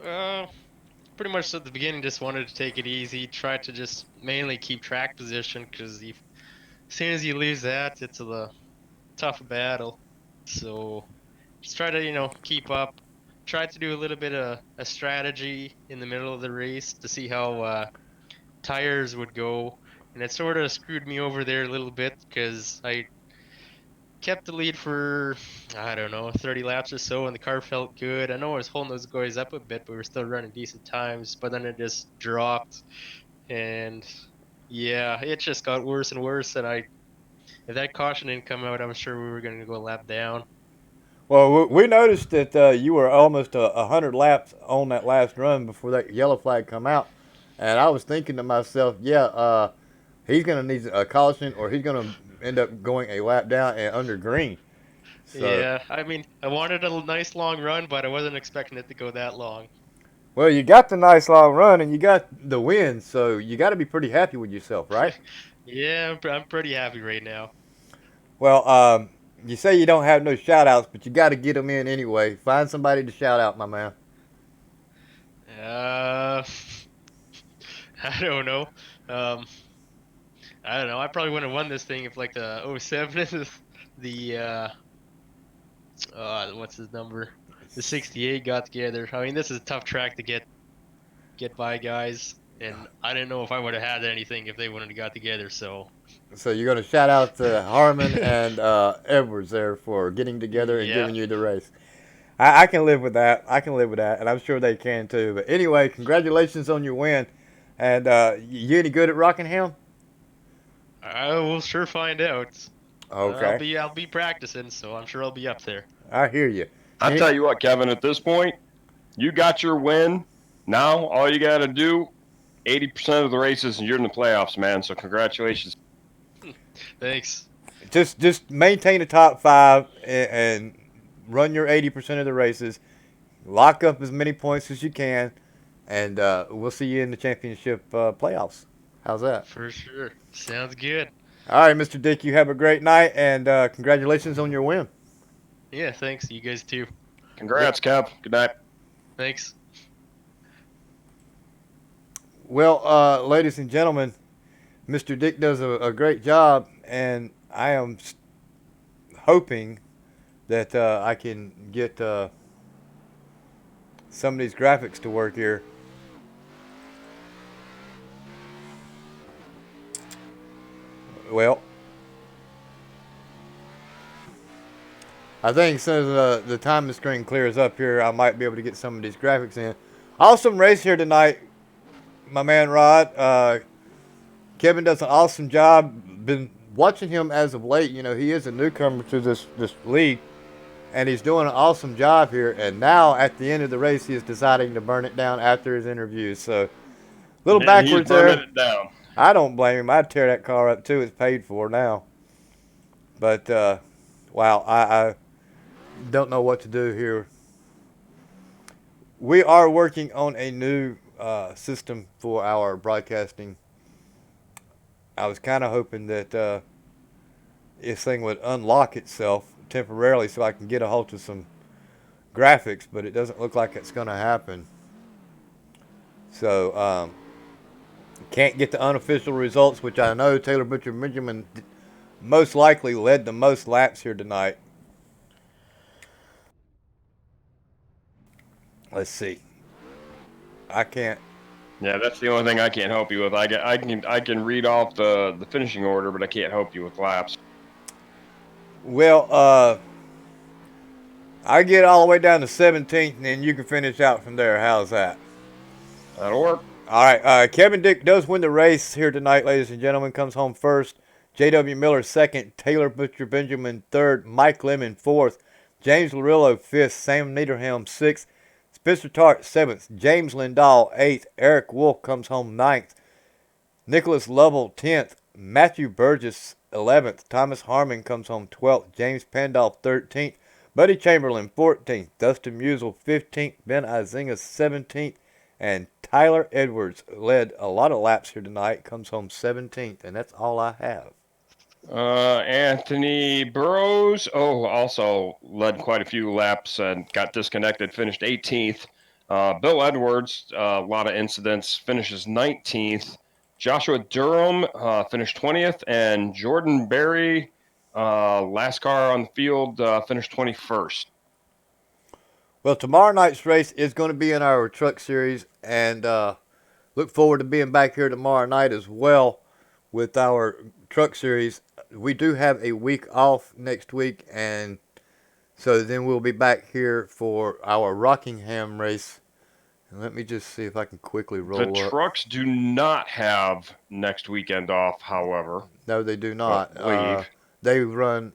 Pretty much at the beginning, just wanted to take it easy. Tried to just mainly keep track position, because as soon as you lose that, it's a tough battle. So just try to keep up. Tried to do a little bit of a strategy in the middle of the race to see how tires would go, and it sort of screwed me over there a little bit, because I kept the lead for, I don't know, 30 laps or so, and the car felt good. I know I was holding those guys up a bit, but we were still running decent times, but then it just dropped, and yeah, it just got worse and worse, and if that caution didn't come out, I'm sure we were going to go a lap down. Well, we noticed that you were almost 100 laps on that last run before that yellow flag come out, and I was thinking to myself, he's going to need a caution, or he's going to end up going a lap down and under green. So, Yeah, I mean, I wanted a nice long run, but I wasn't expecting it to go that long. well, you got the nice long run and you got the win, so you got to be pretty happy with yourself, right? Yeah, I'm pretty happy right now. Well, you say you don't have no shout outs, but you got to get them in anyway. Find somebody to shout out, my man. I don't know. I don't know. I probably wouldn't have won this thing if like the '07 the what's his number? The 68 got together. I mean, this is a tough track to get by guys, and I didn't know if I would have had anything if they wouldn't have got together. So So you're going to shout out to Harmon and Edwards there for getting together and yeah, giving you the race. I can live with that. I can live with that, and I'm sure they can too. But anyway, congratulations on your win. And you any good at Rockingham? I will sure find out. Okay, I'll be practicing, so I'm sure I'll be up there. I hear you. I'll tell you what, Kevin, at this point, you got your win. Now, all you got to do, 80% of the races, and you're in the playoffs, man. So congratulations. Thanks. Just maintain the top 5 and run your 80% of the races. Lock up as many points as you can, and we'll see you in the championship playoffs. How's that? For sure. Sounds good. All right, Mr. Dick, you have a great night, and congratulations on your win. Yeah, thanks. You guys too. Congrats, Kev. Good night. Thanks. Well, ladies and gentlemen, Mr. Dick does a great job, and I am hoping that I can get some of these graphics to work here. Well, I think as soon as the time screen clears up here, I might be able to get some of these graphics in. Awesome race here tonight, my man Rod. Kevin does an awesome job. Been watching him as of late. You know, he is a newcomer to this league, and he's doing an awesome job here. And now, at the end of the race, he is deciding to burn it down after his interview. So, a little backwards there. It down. I don't blame him. I'd tear that car up too. It's paid for now. But, wow, I don't know what to do here. We are working on a new system for our broadcasting. I was kind of hoping that this thing would unlock itself temporarily so I can get a hold of some graphics, but it doesn't look like it's going to happen. So, can't get the unofficial results, which I know Taylor Butcher Benjamin most likely led the most laps here tonight. Let's see. I can't. Yeah, that's the only thing I can't help you with. I can read off the finishing order, but I can't help you with laps. Well, I get all the way down to 17th, and then you can finish out from there. How's that? That'll work. All right. Kevin Dick does win the race here tonight, ladies and gentlemen. Comes home first. J.W. Miller second. Taylor Butcher Benjamin third. Mike Lemon fourth. James Larillo fifth. Sam Niederhelm sixth. Spencer Tart seventh. James Lindahl eighth. Eric Wolf comes home ninth. Nicholas Lovell 10th. Matthew Burgess 11th. Thomas Harmon comes home 12th. James Pandolf 13th. Buddy Chamberlain 14th. Dustin Musial 15th. Ben Izinga 17th. And Tyler Edwards led a lot of laps here tonight. Comes home 17th. And that's all I have. Anthony Burrows, also led quite a few laps and got disconnected, finished 18th. Bill Edwards, a lot of incidents, finishes 19th. Joshua Durham finished 20th, and Jordan Berry, last car on the field, finished 21st. Well, tomorrow night's race is going to be in our truck series, and look forward to being back here tomorrow night as well with our truck series. We do have a week off next week, and so then we'll be back here for our Rockingham race. And let me just see if I can quickly roll up. The trucks do not have next weekend off, however. No, they do not. They run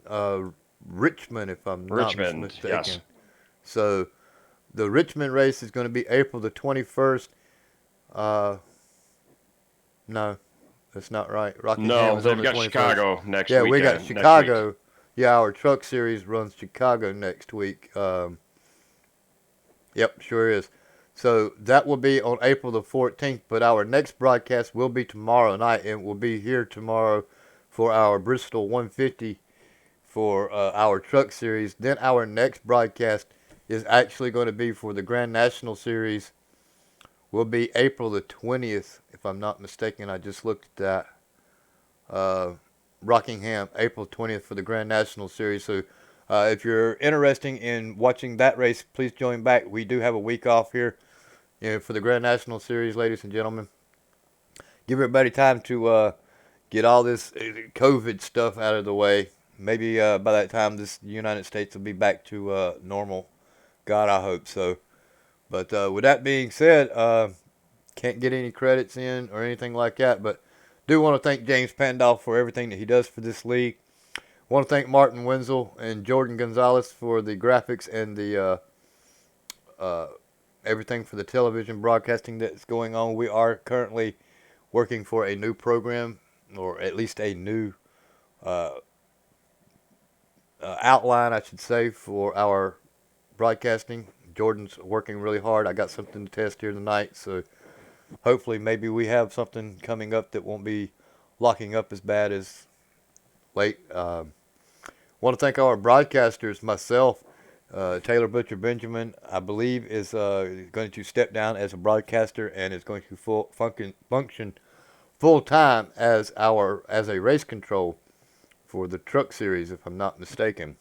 Richmond, if I'm not mistaken. Yes. So the Richmond race is going to be April the 21st. No, that's not right. Rockingham is on they've the got 21st. Chicago next week. Yeah, we got Chicago. Yeah, our truck series runs Chicago next week. Yep, sure is. So that will be on April the 14th, but our next broadcast will be tomorrow night, and we'll be here tomorrow for our Bristol 150 for our truck series. Then our next broadcast is actually going to be for the Grand National Series. Will be April the 20th, if I'm not mistaken. I just looked at that. Rockingham, April 20th for the Grand National Series. So if you're interested in watching that race, please join back. We do have a week off here, for the Grand National Series, ladies and gentlemen. Give everybody time to get all this COVID stuff out of the way. Maybe by that time, this United States will be back to normal. God, I hope so. But with that being said, can't get any credits in or anything like that. But do want to thank James Pandolf for everything that he does for this league. Want to thank Martin Wenzel and Jordan Gonzalez for the graphics and the everything for the television broadcasting that's going on. We are currently working for a new program, or at least a new outline, I should say, for our broadcasting. Jordan's working really hard. I got something to test here tonight, so hopefully maybe we have something coming up that won't be locking up as bad as late. Want to thank our broadcasters. Myself, Taylor Butcher Benjamin, I believe, is going to step down as a broadcaster and is going to function full time as a race control for the truck series, if I'm not mistaken.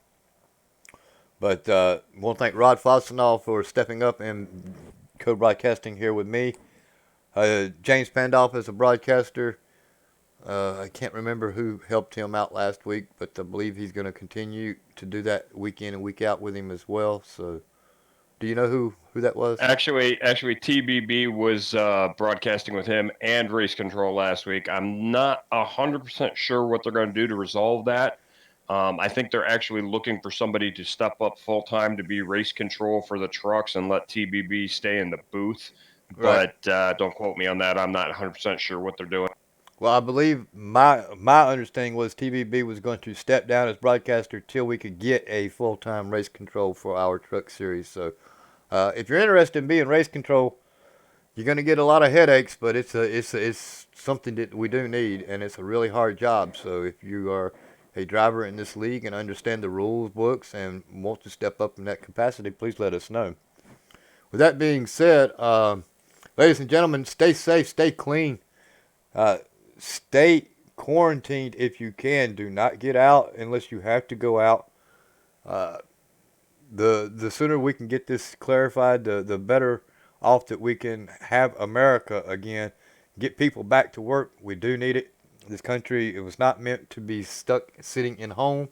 But want to thank Rod Fossenall for stepping up and co-broadcasting here with me. James Pandolf as a broadcaster. I can't remember who helped him out last week, but I believe he's going to continue to do that week in and week out with him as well. So, do you know who that was? Actually, TBB was broadcasting with him and race control last week. I'm not 100% sure what they're going to do to resolve that. I think they're actually looking for somebody to step up full time to be race control for the trucks and let TBB stay in the booth. Right. But don't quote me on that. I'm not 100% sure what they're doing. Well, I believe my understanding was TVB was going to step down as broadcaster till we could get a full-time race control for our truck series. So, if you're interested in being race control, you're going to get a lot of headaches, but it's something that we do need, and it's a really hard job. So, if you are a driver in this league and understand the rules books and want to step up in that capacity, please let us know. With that being said, ladies and gentlemen, stay safe, stay clean. Stay quarantined if you can. Do not get out unless you have to go out. The sooner we can get this clarified, the better off that we can have America again. Get people back to work. We do need it. This country, it was not meant to be stuck sitting in home.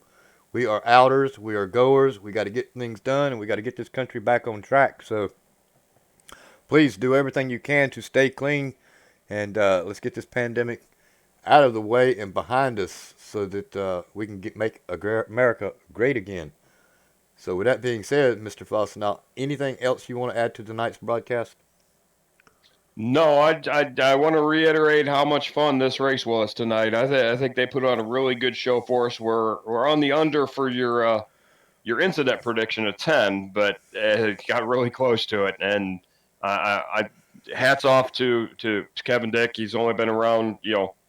We are outers. We are goers. We got to get things done, and we got to get this country back on track. So please do everything you can to stay clean, and let's get this pandemic out of the way and behind us so that we can make America great again. So with that being said, Mr. Fossenau, anything else you want to add to tonight's broadcast? No, I want to reiterate how much fun this race was tonight. I think they put on a really good show for us. We're on the under for your incident prediction of 10, but it got really close to it. And I hats off to Kevin Dick. He's only been around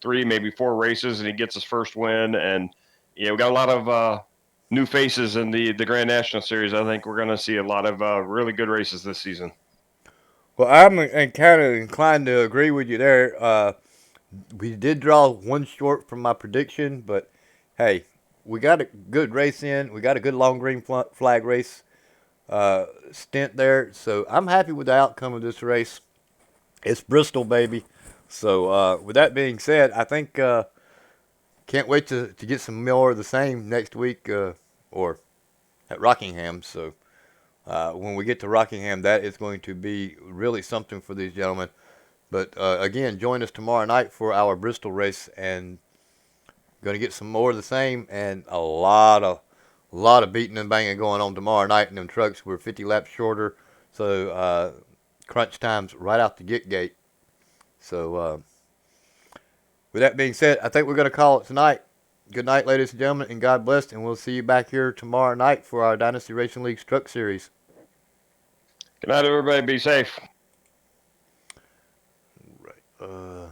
3, maybe 4 races, and he gets his first win. And we got a lot of new faces in the Grand National Series. I think we're going to see a lot of really good races this season. Well, I'm kind of inclined to agree with you there. We did draw one short from my prediction, but hey, we got a good race in. We got a good long green flag race stint there. So I'm happy with the outcome of this race. It's Bristol, baby. So with that being said, I think can't wait to get some more of the same next week or at Rockingham. So when we get to Rockingham, that is going to be really something for these gentlemen. But again, join us tomorrow night for our Bristol race, and going to get some more of the same, and a lot of beating and banging going on tomorrow night in them trucks. We're 50 laps shorter, so crunch time's right out the gate. So with that being said, I think we're going to call it tonight. Good night, ladies and gentlemen, and God bless, and we'll see you back here tomorrow night for our Dynasty Racing League's Truck Series. Good night, everybody. Be safe. Right.